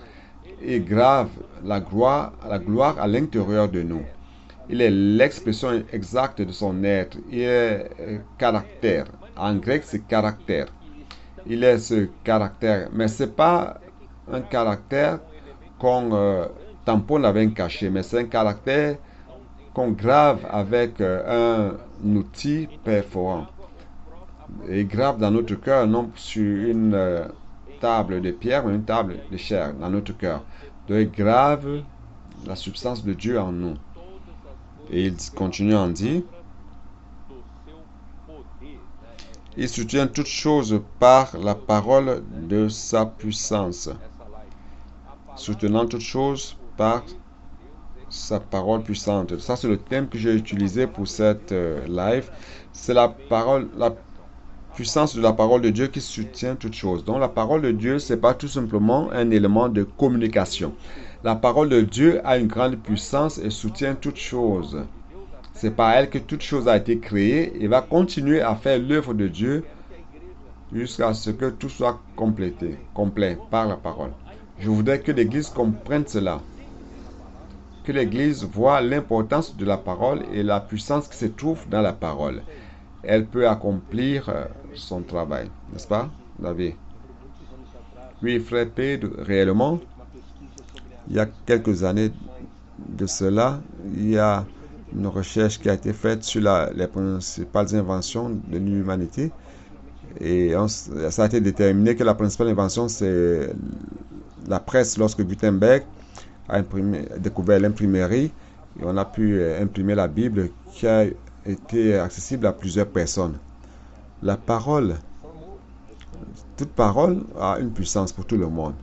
il grave la gloire à l'intérieur de nous. Il est l'expression exacte de son être. Il est caractère. En grec, c'est caractère. Il est ce caractère. Mais ce n'est pas un caractère qu'on tamponne avec un cachet, mais c'est un caractère qu'on grave avec un outil perforant. Et grave dans notre cœur, non sur une table de pierre, mais une table de chair dans notre cœur. Donc, il grave la substance de Dieu en nous. Et il continue en dire, il soutient toutes choses par la parole de sa puissance. Soutenant toutes choses par sa parole puissante. Ça, c'est le thème que j'ai utilisé pour cette live. C'est la puissance de la parole de Dieu qui soutient toutes choses. Donc, la parole de Dieu, c'est pas tout simplement un élément de communication. La parole de Dieu a une grande puissance et soutient toutes choses. C'est par elle que toute chose a été créée et va continuer à faire l'œuvre de Dieu jusqu'à ce que tout soit complet par la parole. Je voudrais que l'Église comprenne cela. Que l'Église voit l'importance de la parole et la puissance qui se trouve dans la parole. Elle peut accomplir son travail, n'est-ce pas, David? Oui, frère Pedro, réellement, il y a quelques années de cela, il y a une recherche qui a été faite sur les principales inventions de l'humanité. Et ça a été déterminé que la principale invention, c'est la presse, lorsque Gutenberg a découvert l'imprimerie. Et on a pu imprimer la Bible qui a été accessible à plusieurs personnes. La parole, toute parole a une puissance pour tout le monde.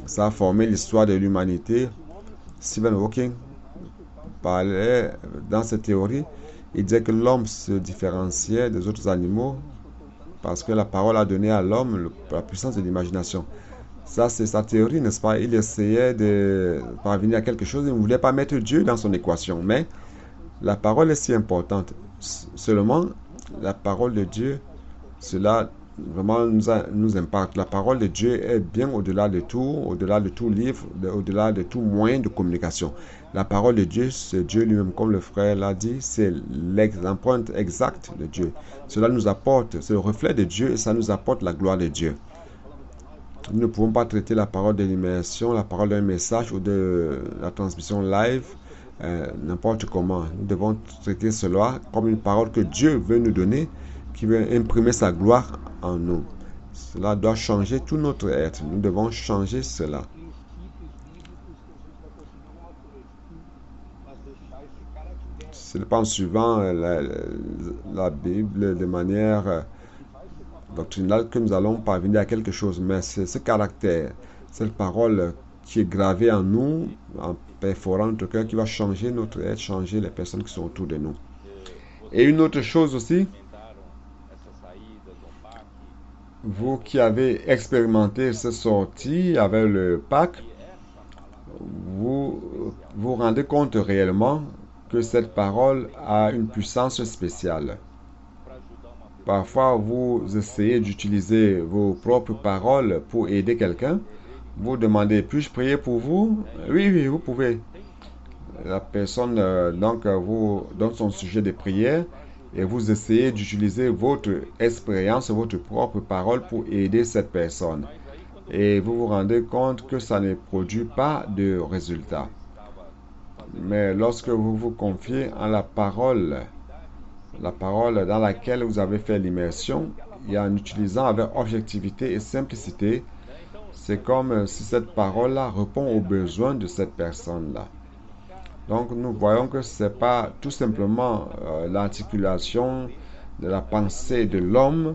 Ça a formé l'histoire de l'humanité. Stephen Hawking parlait dans cette théorie. Il disait que l'homme se différenciait des autres animaux parce que la parole a donné à l'homme la puissance de l'imagination. Ça, c'est sa théorie, n'est-ce pas? Il essayait de parvenir à quelque chose. Il ne voulait pas mettre Dieu dans son équation. Mais la parole est si importante. Seulement, la parole de Dieu, cela vraiment nous impacte. La parole de Dieu est bien au-delà de tout livre, au-delà de tout moyen de communication. La parole de Dieu, c'est Dieu lui-même, comme le frère l'a dit, c'est l'empreinte exacte de Dieu. Cela nous apporte, c'est le reflet de Dieu et ça nous apporte la gloire de Dieu. Nous ne pouvons pas traiter la parole de l'immersion, la parole d'un message ou de la transmission live n'importe comment. Nous devons traiter cela comme une parole que Dieu veut nous donner, qui veut imprimer sa gloire en nous. Cela doit changer tout notre être. Nous devons changer cela. Ce n'est pas en suivant la Bible de manière doctrinale que nous allons parvenir à quelque chose, mais c'est ce caractère, cette parole qui est gravée en nous, en perforant notre cœur, qui va changer notre être, changer les personnes qui sont autour de nous. Et une autre chose aussi, vous qui avez expérimenté cette sortie avec le Pâques, vous vous rendez compte réellement que cette parole a une puissance spéciale. Parfois, vous essayez d'utiliser vos propres paroles pour aider quelqu'un. Vous demandez, puis-je prier pour vous? Oui, vous pouvez. La personne, donc, vous donne son sujet de prière et vous essayez d'utiliser votre expérience, votre propre parole pour aider cette personne. Et vous vous rendez compte que ça ne produit pas de résultat. Mais lorsque vous vous confiez en la parole dans laquelle vous avez fait l'immersion, et en utilisant avec objectivité et simplicité C'est comme si cette parole-là répond aux besoins de cette personne-là. Donc nous voyons que ce n'est pas tout simplement l'articulation de la pensée de l'homme,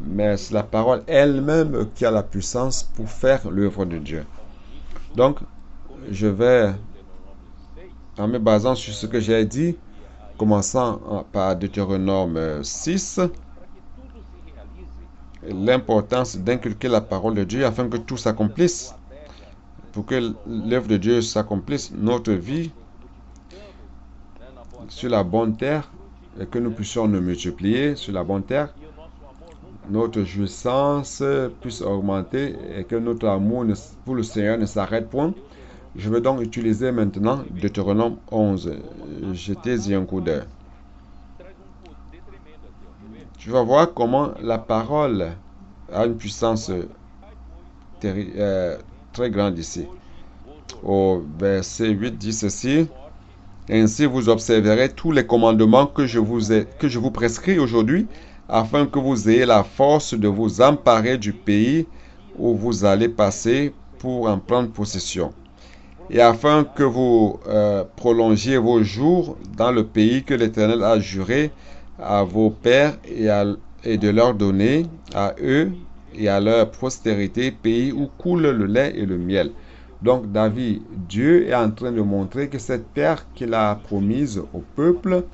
mais c'est la parole elle-même qui a la puissance pour faire l'œuvre de Dieu. Donc, je vais, en me basant sur ce que j'ai dit, commençant par Deutéronome 6, l'importance d'inculquer la parole de Dieu afin que tout s'accomplisse, pour que l'œuvre de Dieu s'accomplisse, notre vie sur la bonne terre, et que nous puissions nous multiplier sur la bonne terre, notre jouissance puisse augmenter et que notre amour pour le Seigneur ne s'arrête point. Je vais donc utiliser maintenant Deutéronome 11. Jetez-y un coup d'œil. Tu vas voir comment la parole a une puissance très grande ici. Au verset 8 dit ceci: ainsi vous observerez tous les commandements que je vous prescris aujourd'hui, afin que vous ayez la force de vous emparer du pays où vous allez passer pour en prendre possession, et afin que vous prolongiez vos jours dans le pays que l'Éternel a juré à vos pères et de leur donner à eux et à leur postérité, pays où coule le lait et le miel. Donc David, Dieu est en train de montrer que cette terre qu'il a promise au peuple,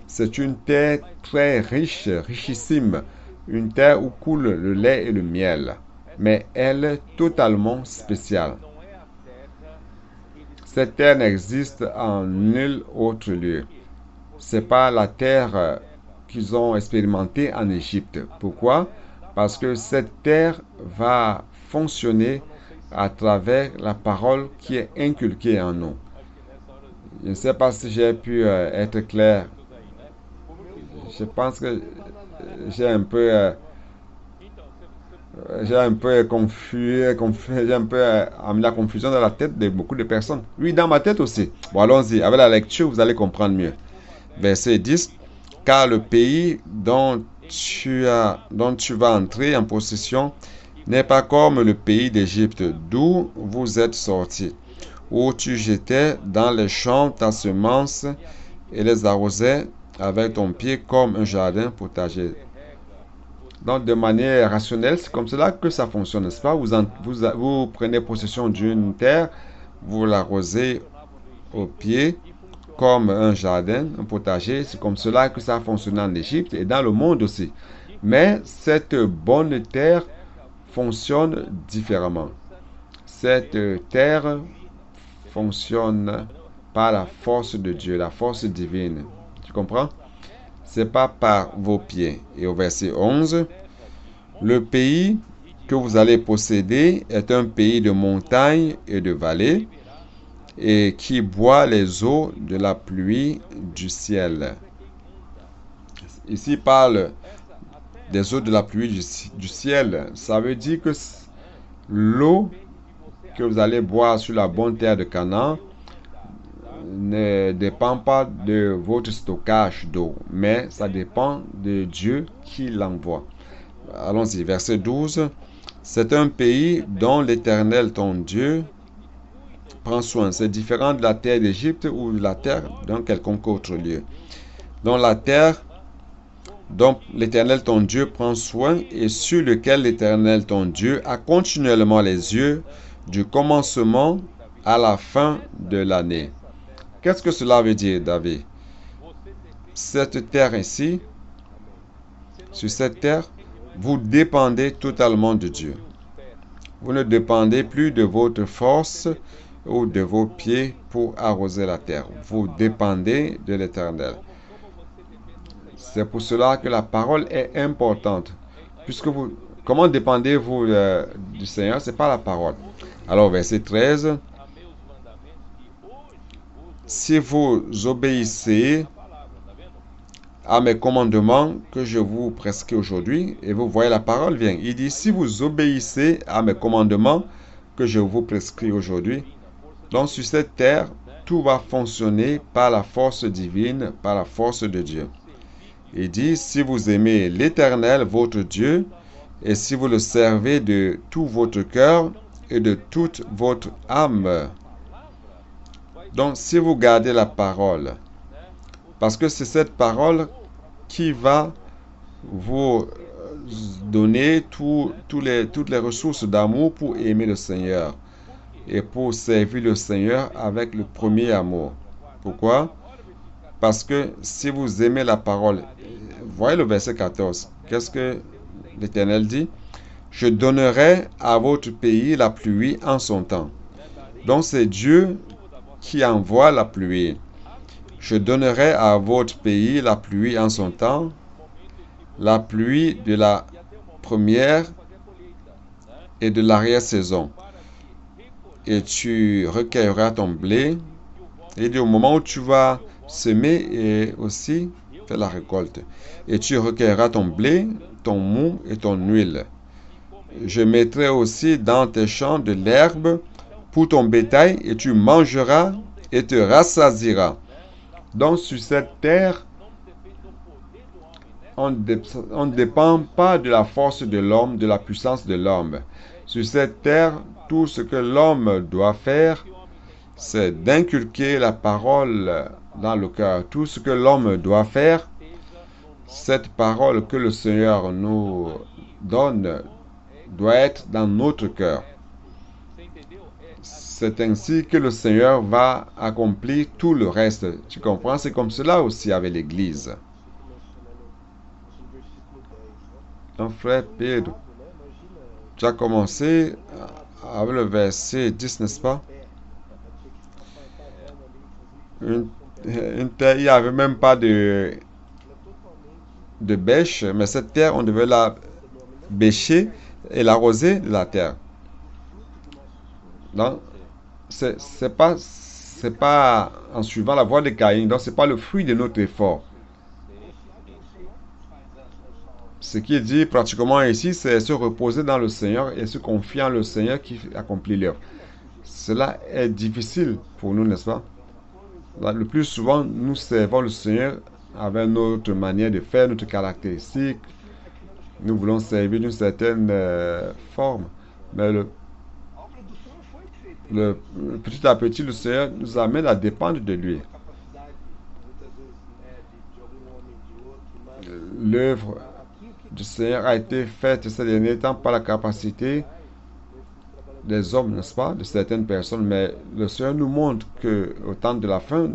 c'est une terre très riche, richissime, une terre où coule le lait et le miel, mais elle est totalement spéciale. Cette terre n'existe en nul autre lieu. Ce n'est pas la terre qu'ils ont expérimentée en Égypte. Pourquoi? Parce que cette terre va fonctionner à travers la parole qui est inculquée en nous. Je ne sais pas si j'ai pu être clair. Je pense que j'ai un peu confus, j'ai un peu amené la confusion dans la tête de beaucoup de personnes. Oui, dans ma tête aussi. Bon, allons-y. Avec la lecture, vous allez comprendre mieux. Verset 10. Car le pays dont tu vas entrer en possession n'est pas comme le pays d'Égypte d'où vous êtes sortis, où tu jetais dans les champs ta semence et les arrosais avec ton pied comme un jardin potager. Donc, de manière rationnelle, c'est comme cela que ça fonctionne, n'est-ce pas? Vous prenez possession d'une terre, vous l'arrosez au pied comme un jardin, un potager. C'est comme cela que ça fonctionne en Égypte et dans le monde aussi. Mais cette bonne terre fonctionne différemment. Cette terre fonctionne par la force de Dieu, la force divine. Tu comprends? C'est pas par vos pieds. Et au verset 11, le pays que vous allez posséder est un pays de montagnes et de vallées, et qui boit les eaux de la pluie du ciel. Ici, il parle des eaux de la pluie du ciel. Ça veut dire que l'eau que vous allez boire sur la bonne terre de Canaan ne dépend pas de votre stockage d'eau, mais ça dépend de Dieu qui l'envoie. Allons-y, verset 12. C'est un pays dont l'Éternel, ton Dieu, prend soin. C'est différent de la terre d'Égypte ou de la terre d'un quelconque autre lieu. Donc la terre dont l'Éternel, ton Dieu, prend soin et sur lequel l'Éternel, ton Dieu, a continuellement les yeux du commencement à la fin de l'année. Qu'est-ce que cela veut dire, David? Cette terre ici, sur cette terre, vous dépendez totalement de Dieu. Vous ne dépendez plus de votre force ou de vos pieds pour arroser la terre. Vous dépendez de l'Éternel. C'est pour cela que la parole est importante. Puisque comment dépendez-vous du Seigneur? C'est pas la parole. Alors, verset 13. Si vous obéissez à mes commandements que je vous prescris aujourd'hui, et vous voyez la parole vient. Il dit, si vous obéissez à mes commandements que je vous prescris aujourd'hui, donc sur cette terre, tout va fonctionner par la force divine, par la force de Dieu. Il dit, si vous aimez l'Éternel, votre Dieu, et si vous le servez de tout votre cœur et de toute votre âme. Donc, si vous gardez la parole, parce que c'est cette parole qui va vous donner toutes les ressources d'amour pour aimer le Seigneur et pour servir le Seigneur avec le premier amour. Pourquoi? Parce que si vous aimez la parole, voyez le verset 14, qu'est-ce que l'Éternel dit? Je donnerai à votre pays la pluie en son temps. Donc c'est Dieu qui envoie la pluie. Je donnerai à votre pays la pluie en son temps, la pluie de la première et de l'arrière-saison. Et tu recueilleras ton blé. Et au moment où tu vas semer et aussi faire la récolte. Et tu recueilleras ton blé, ton mou et ton huile. Je mettrai aussi dans tes champs de l'herbe pour ton bétail et tu mangeras et te rassasieras. Donc sur cette terre, on ne dépend pas de la force de l'homme, de la puissance de l'homme. Sur cette terre, tout ce que l'homme doit faire, c'est d'inculquer la parole dans le cœur. Tout ce que l'homme doit faire, cette parole que le Seigneur nous donne, doit être dans notre cœur. C'est ainsi que le Seigneur va accomplir tout le reste. Tu comprends? C'est comme cela aussi avec l'Église. Donc, frère Pedro, tu as commencé avec le verset 10, n'est-ce pas? Une terre, il n'y avait même pas de bêche, mais cette terre, on devait la bêcher et l'arroser de la terre. Donc, c'est pas en suivant la voie de Caïn, donc c'est pas le fruit de notre effort. Ce qui est dit pratiquement ici, c'est se reposer dans le Seigneur et se confier en le Seigneur qui accomplit l'œuvre. Cela est difficile pour nous, n'est-ce pas? Le plus souvent, nous servons le Seigneur avec notre manière de faire, notre caractéristique. Nous voulons servir d'une certaine forme. Mais petit à petit, le Seigneur nous amène à dépendre de lui. L'œuvre du Seigneur a été faite ces derniers temps par la capacité des hommes, n'est-ce pas, de certaines personnes, mais le Seigneur nous montre que au temps de la fin,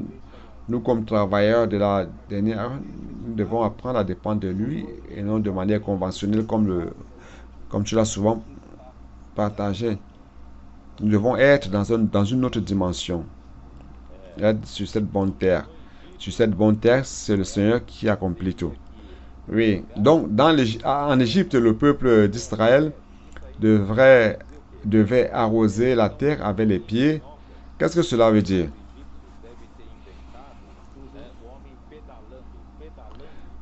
nous comme travailleurs de la dernière heure, nous devons apprendre à dépendre de lui et non de manière conventionnelle comme tu l'as souvent partagé. Nous devons être dans une autre dimension, être sur cette bonne terre. Sur cette bonne terre, c'est le Seigneur qui accomplit tout. Oui, donc en Égypte, le peuple d'Israël devait arroser la terre avec les pieds. Qu'est-ce que cela veut dire?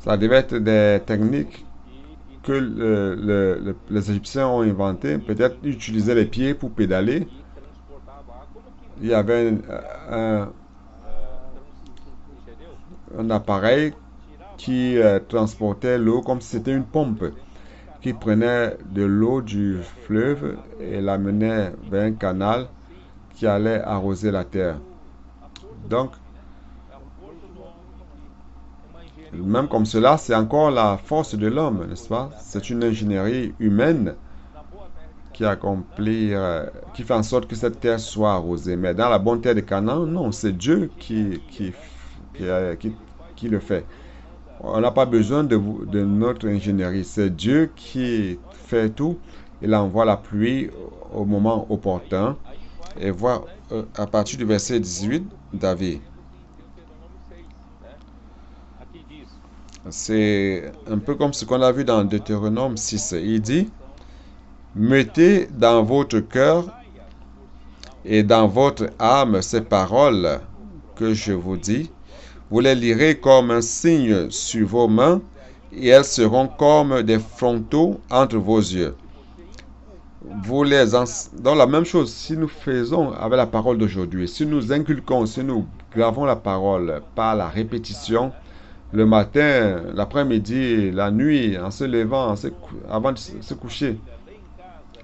Ça devait être des techniques que les Égyptiens ont inventées. Peut-être utiliser les pieds pour pédaler. Il y avait un appareil qui transportait l'eau comme si c'était une pompe, qui prenait de l'eau du fleuve et l'amenait vers un canal qui allait arroser la terre. Donc, même comme cela, c'est encore la force de l'homme, n'est-ce pas? C'est une ingénierie humaine qui fait en sorte que cette terre soit arrosée. Mais dans la bonne terre de Canaan, non, c'est Dieu qui le fait. On n'a pas besoin de notre ingénierie. C'est Dieu qui fait tout. Il envoie la pluie au moment opportun. Et voir à partir du verset 18, David. C'est un peu comme ce qu'on a vu dans Deutéronome 6. Il dit, mettez dans votre cœur et dans votre âme ces paroles que je vous dis. Vous les lirez comme un signe sur vos mains et elles seront comme des frontaux entre vos yeux. Donc la même chose, si nous faisons avec la parole d'aujourd'hui, si nous inculquons, si nous gravons la parole par la répétition, le matin, l'après-midi, la nuit, en se levant, avant de se coucher,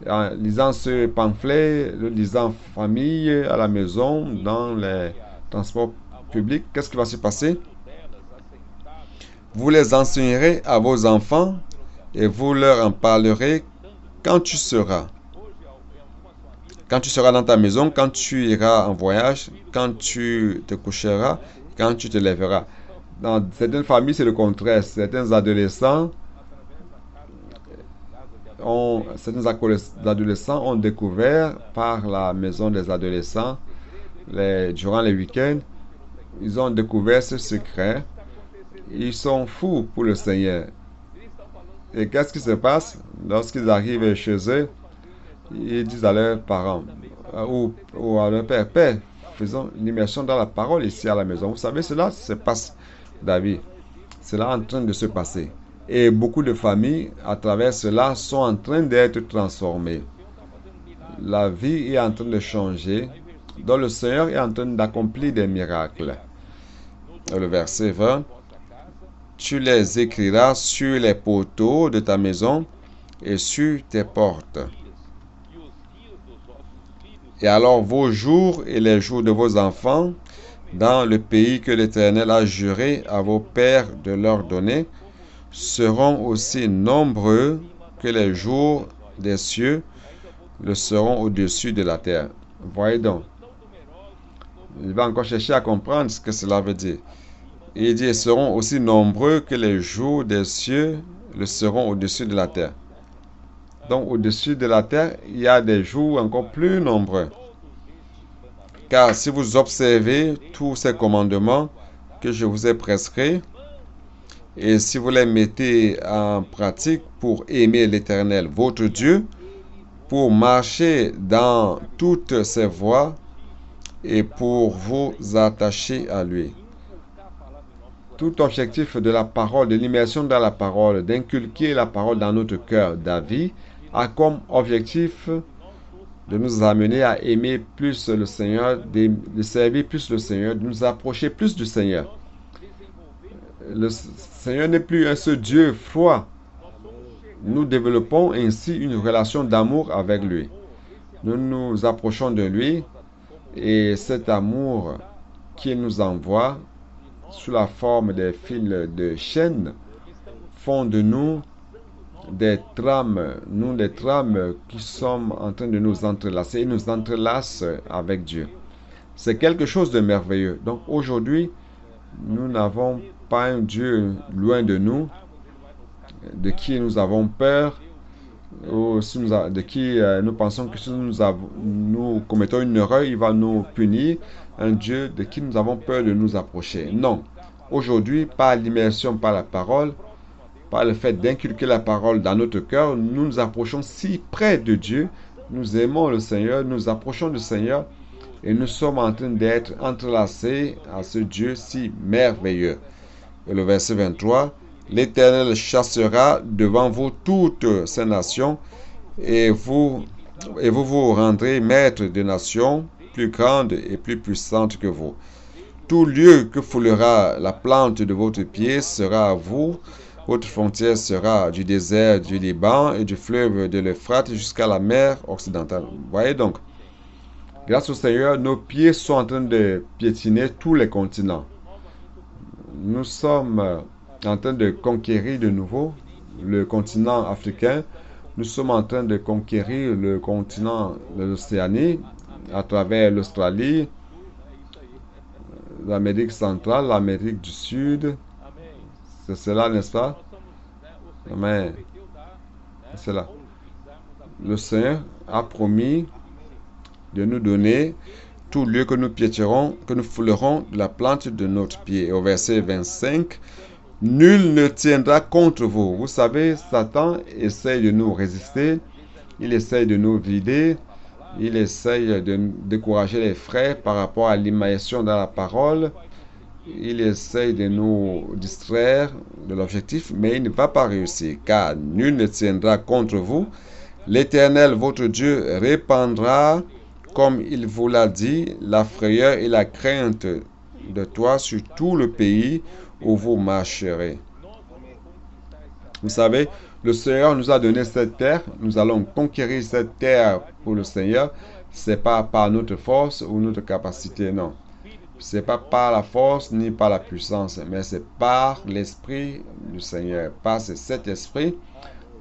En lisant ce pamphlet, le lisant en famille, à la maison, dans les transports publics, qu'est-ce qui va se passer? Vous les enseignerez à vos enfants et vous leur en parlerez quand tu seras. Quand tu seras dans ta maison, quand tu iras en voyage, quand tu te coucheras, quand tu te lèveras. Dans certaines familles, c'est le contraire. Certains adolescents ont découvert par la maison des adolescents, durant les week-ends, ils ont découvert ce secret. Ils sont fous pour le Seigneur. Et qu'est-ce qui se passe lorsqu'ils arrivent chez eux? Ils disent à leurs parents ou à leur père, Père, faisons l'immersion dans la parole ici à la maison. Vous savez, cela se passe, David. Cela est en train de se passer. Et beaucoup de familles, à travers cela, sont en train d'être transformées. La vie est en train de changer, dont le Seigneur est en train d'accomplir des miracles. Le verset 20, tu les écriras sur les poteaux de ta maison et sur tes portes. Et alors vos jours et les jours de vos enfants, dans le pays que l'Éternel a juré à vos pères de leur donner, seront aussi nombreux que les jours des cieux le seront au-dessus de la terre. Voyez donc. Il va encore chercher à comprendre ce que cela veut dire. Il dit, ils seront aussi nombreux que les jours des cieux le seront au-dessus de la terre. Donc, au-dessus de la terre, il y a des jours encore plus nombreux. Car si vous observez tous ces commandements que je vous ai prescrits, et si vous les mettez en pratique pour aimer l'Éternel, votre Dieu, pour marcher dans toutes ses voies et pour vous attacher à lui. Tout objectif de la parole, de l'immersion dans la parole, d'inculquer la parole dans notre cœur, David a comme objectif de nous amener à aimer plus le Seigneur, de servir plus le Seigneur, de nous approcher plus du Seigneur. Le Seigneur n'est plus un seul Dieu froid. Nous développons ainsi une relation d'amour avec lui. Nous nous approchons de lui et cet amour qu'il nous envoie sous la forme des fils de chaîne font de nous des trames, qui sommes en train de nous entrelacer et nous entrelacent avec Dieu. C'est quelque chose de merveilleux. Donc aujourd'hui, nous n'avons pas un Dieu loin de nous, de qui nous avons peur, ou de qui nous pensons que si nous commettons une erreur, il va nous punir. Un Dieu de qui nous avons peur de nous approcher. Non. Aujourd'hui, par l'immersion, par la parole, par le fait d'inculquer la parole dans notre cœur, nous nous approchons si près de Dieu. Nous aimons le Seigneur, nous approchons du Seigneur et nous sommes en train d'être entrelacés à ce Dieu si merveilleux. Et le verset 23, l'Éternel chassera devant vous toutes ces nations et vous vous rendrez maître de nations plus grandes et plus puissantes que vous. Tout lieu que foulera la plante de votre pied sera à vous. Votre frontière sera du désert du Liban et du fleuve de l'Euphrate jusqu'à la mer occidentale. Voyez donc, grâce au Seigneur, nos pieds sont en train de piétiner tous les continents. Nous sommes en train de conquérir de nouveau le continent africain. Nous sommes en train de conquérir le continent de l'Océanie à travers l'Australie, l'Amérique centrale, l'Amérique du Sud. C'est cela, n'est-ce pas? Amen. C'est cela. Le Seigneur a promis de nous donner tout lieu que nous piétinerons, que nous foulerons de la plante de notre pied. Et au verset 25, nul ne tiendra contre vous. Vous savez, Satan essaye de nous résister, il essaye de nous vider, il essaye de décourager les frères par rapport à l'immersion dans la parole. Il essaye de nous distraire de l'objectif, mais il ne va pas réussir, car nul ne tiendra contre vous. L'Éternel, votre Dieu, répandra, comme il vous l'a dit, la frayeur et la crainte de toi sur tout le pays où vous marcherez. Vous savez, Le Seigneur nous a donné cette terre. Nous allons conquérir cette terre pour le Seigneur. C'est pas par notre force ou notre capacité, non. C'est pas par la force ni par la puissance, mais c'est par l'Esprit du Seigneur. Par cet Esprit,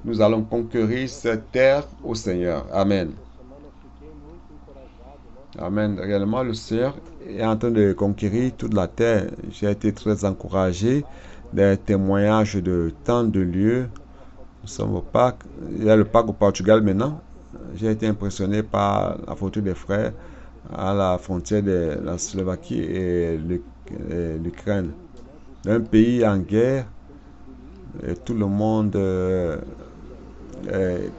nous allons conquérir cette terre au Seigneur. Amen. Amen. Réellement, le Seigneur est en train de conquérir toute la terre. J'ai été très encouragé des témoignages de tant de lieux. Nous sommes au Pâques. Il y a le Pâques au Portugal maintenant. J'ai été impressionné par la photo des frères à la frontière de la Slovaquie et l'Ukraine. Un pays en guerre, et tout le monde est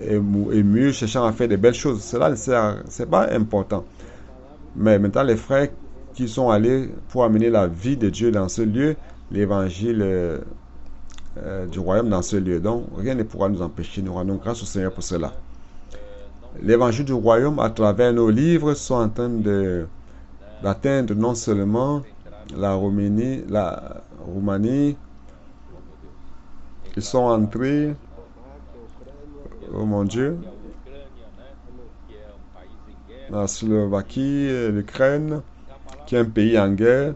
ému, cherchant à faire de belles choses. Cela, c'est pas important. Mais maintenant, les frères qui sont allés pour amener la vie de Dieu dans ce lieu, l'évangile du royaume dans ce lieu. Donc, rien ne pourra nous empêcher. Nous rendons grâce au Seigneur pour cela. L'évangile du royaume, à travers nos livres, sont en train d'atteindre non seulement la Roumanie, ils sont entrés, oh mon Dieu, la Slovaquie, l'Ukraine, qui est un pays en guerre.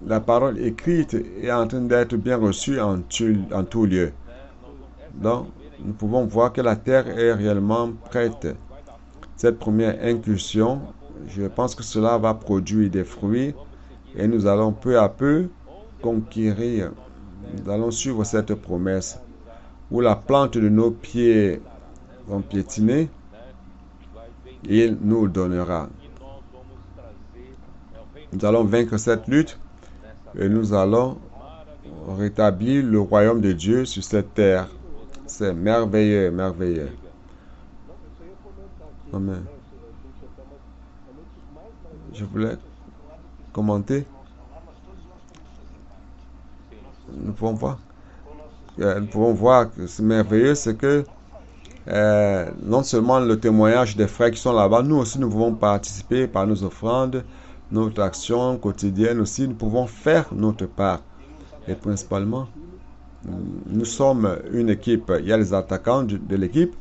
La parole écrite est en train d'être bien reçue en tout lieu. Donc, nous pouvons voir que la terre est réellement prête. Cette première incursion, je pense que cela va produire des fruits et nous allons peu à peu conquérir. Nous allons suivre cette promesse où la plante de nos pieds vont piétiner et il nous donnera. Nous allons vaincre cette lutte et nous allons rétablir le royaume de Dieu sur cette terre. C'est merveilleux, merveilleux. Amen. Je voulais commenter. Nous pouvons voir que c'est merveilleux, c'est que non seulement le témoignage des frères qui sont là-bas, nous aussi nous pouvons participer par nos offrandes, notre action quotidienne aussi, nous pouvons faire notre part. Et principalement, nous sommes une équipe. Il y a les attaquants de l'équipe.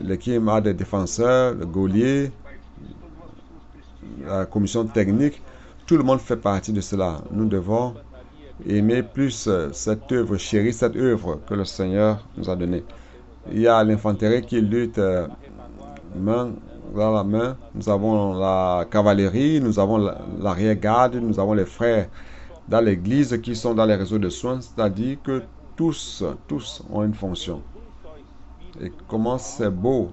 L'équipe a des défenseurs, le geôlier, la commission technique. Tout le monde fait partie de cela. Nous devons aimer plus cette œuvre chérie, cette œuvre que le Seigneur nous a donnée. Il y a l'infanterie qui lutte main dans la main. Nous avons la cavalerie, nous avons l'arrière-garde, nous avons les frères dans l'église qui sont dans les réseaux de soins, c'est-à-dire que tous ont une fonction. Et comment c'est beau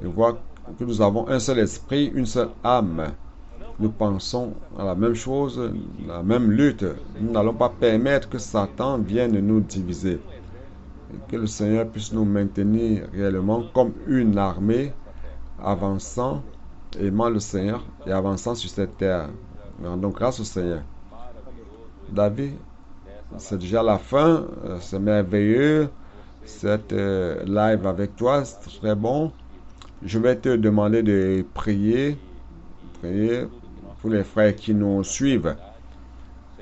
de voir que nous avons un seul esprit, une seule âme. Nous pensons à la même chose, la même lutte. Nous n'allons pas permettre que Satan vienne nous diviser. Et que le Seigneur puisse nous maintenir réellement comme une armée, avançant, aimant le Seigneur et avançant sur cette terre. Nous rendons grâce au Seigneur. David, c'est déjà la fin, c'est merveilleux, cette live avec toi, c'est très bon. Je vais te demander de prier pour les frères qui nous suivent,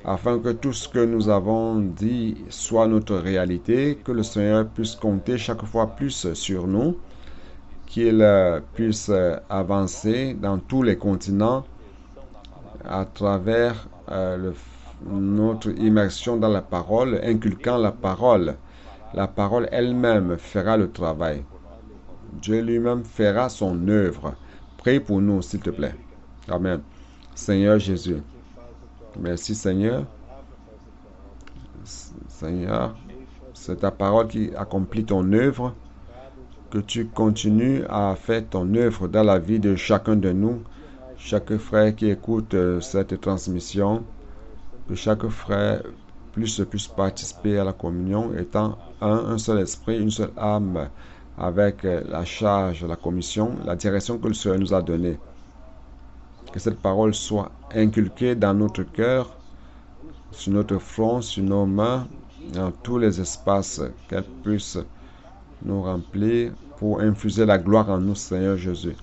afin que tout ce que nous avons dit soit notre réalité, que le Seigneur puisse compter chaque fois plus sur nous, qu'il puisse avancer dans tous les continents à travers notre immersion dans la parole, inculquant la parole. La parole elle-même fera le travail. Dieu lui-même fera son œuvre. Prie pour nous, s'il te plaît. Amen. Seigneur Jésus. Merci, Seigneur. Seigneur, c'est ta parole qui accomplit ton œuvre. Que tu continues à faire ton œuvre dans la vie de chacun de nous. Chaque frère qui écoute cette transmission, que chaque frère puisse participer à la communion, étant un seul esprit, une seule âme, avec la charge, la commission, la direction que le Seigneur nous a donnée. Que cette parole soit inculquée dans notre cœur, sur notre front, sur nos mains, dans tous les espaces, qu'elle puisse nous remplir pour infuser la gloire en nous, Seigneur Jésus.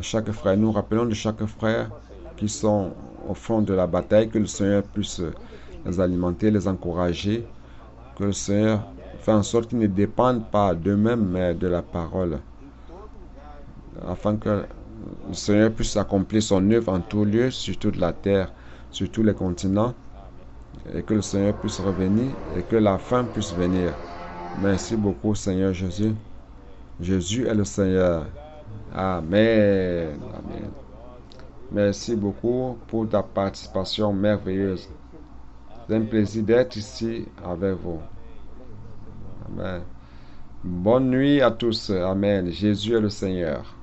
Chaque frère, nous rappelons de chaque frère qui sont au front de la bataille, que le Seigneur puisse les alimenter, les encourager. Que le Seigneur fasse en sorte qu'ils ne dépendent pas d'eux-mêmes, mais de la parole. Afin que le Seigneur puisse accomplir son œuvre en tout lieu, sur toute la terre, sur tous les continents. Et que le Seigneur puisse revenir et que la fin puisse venir. Merci beaucoup, Seigneur Jésus. Jésus est le Seigneur. Amen. Amen. Merci beaucoup pour ta participation merveilleuse. C'est un plaisir d'être ici avec vous. Amen. Bonne nuit à tous. Amen. Jésus est le Seigneur.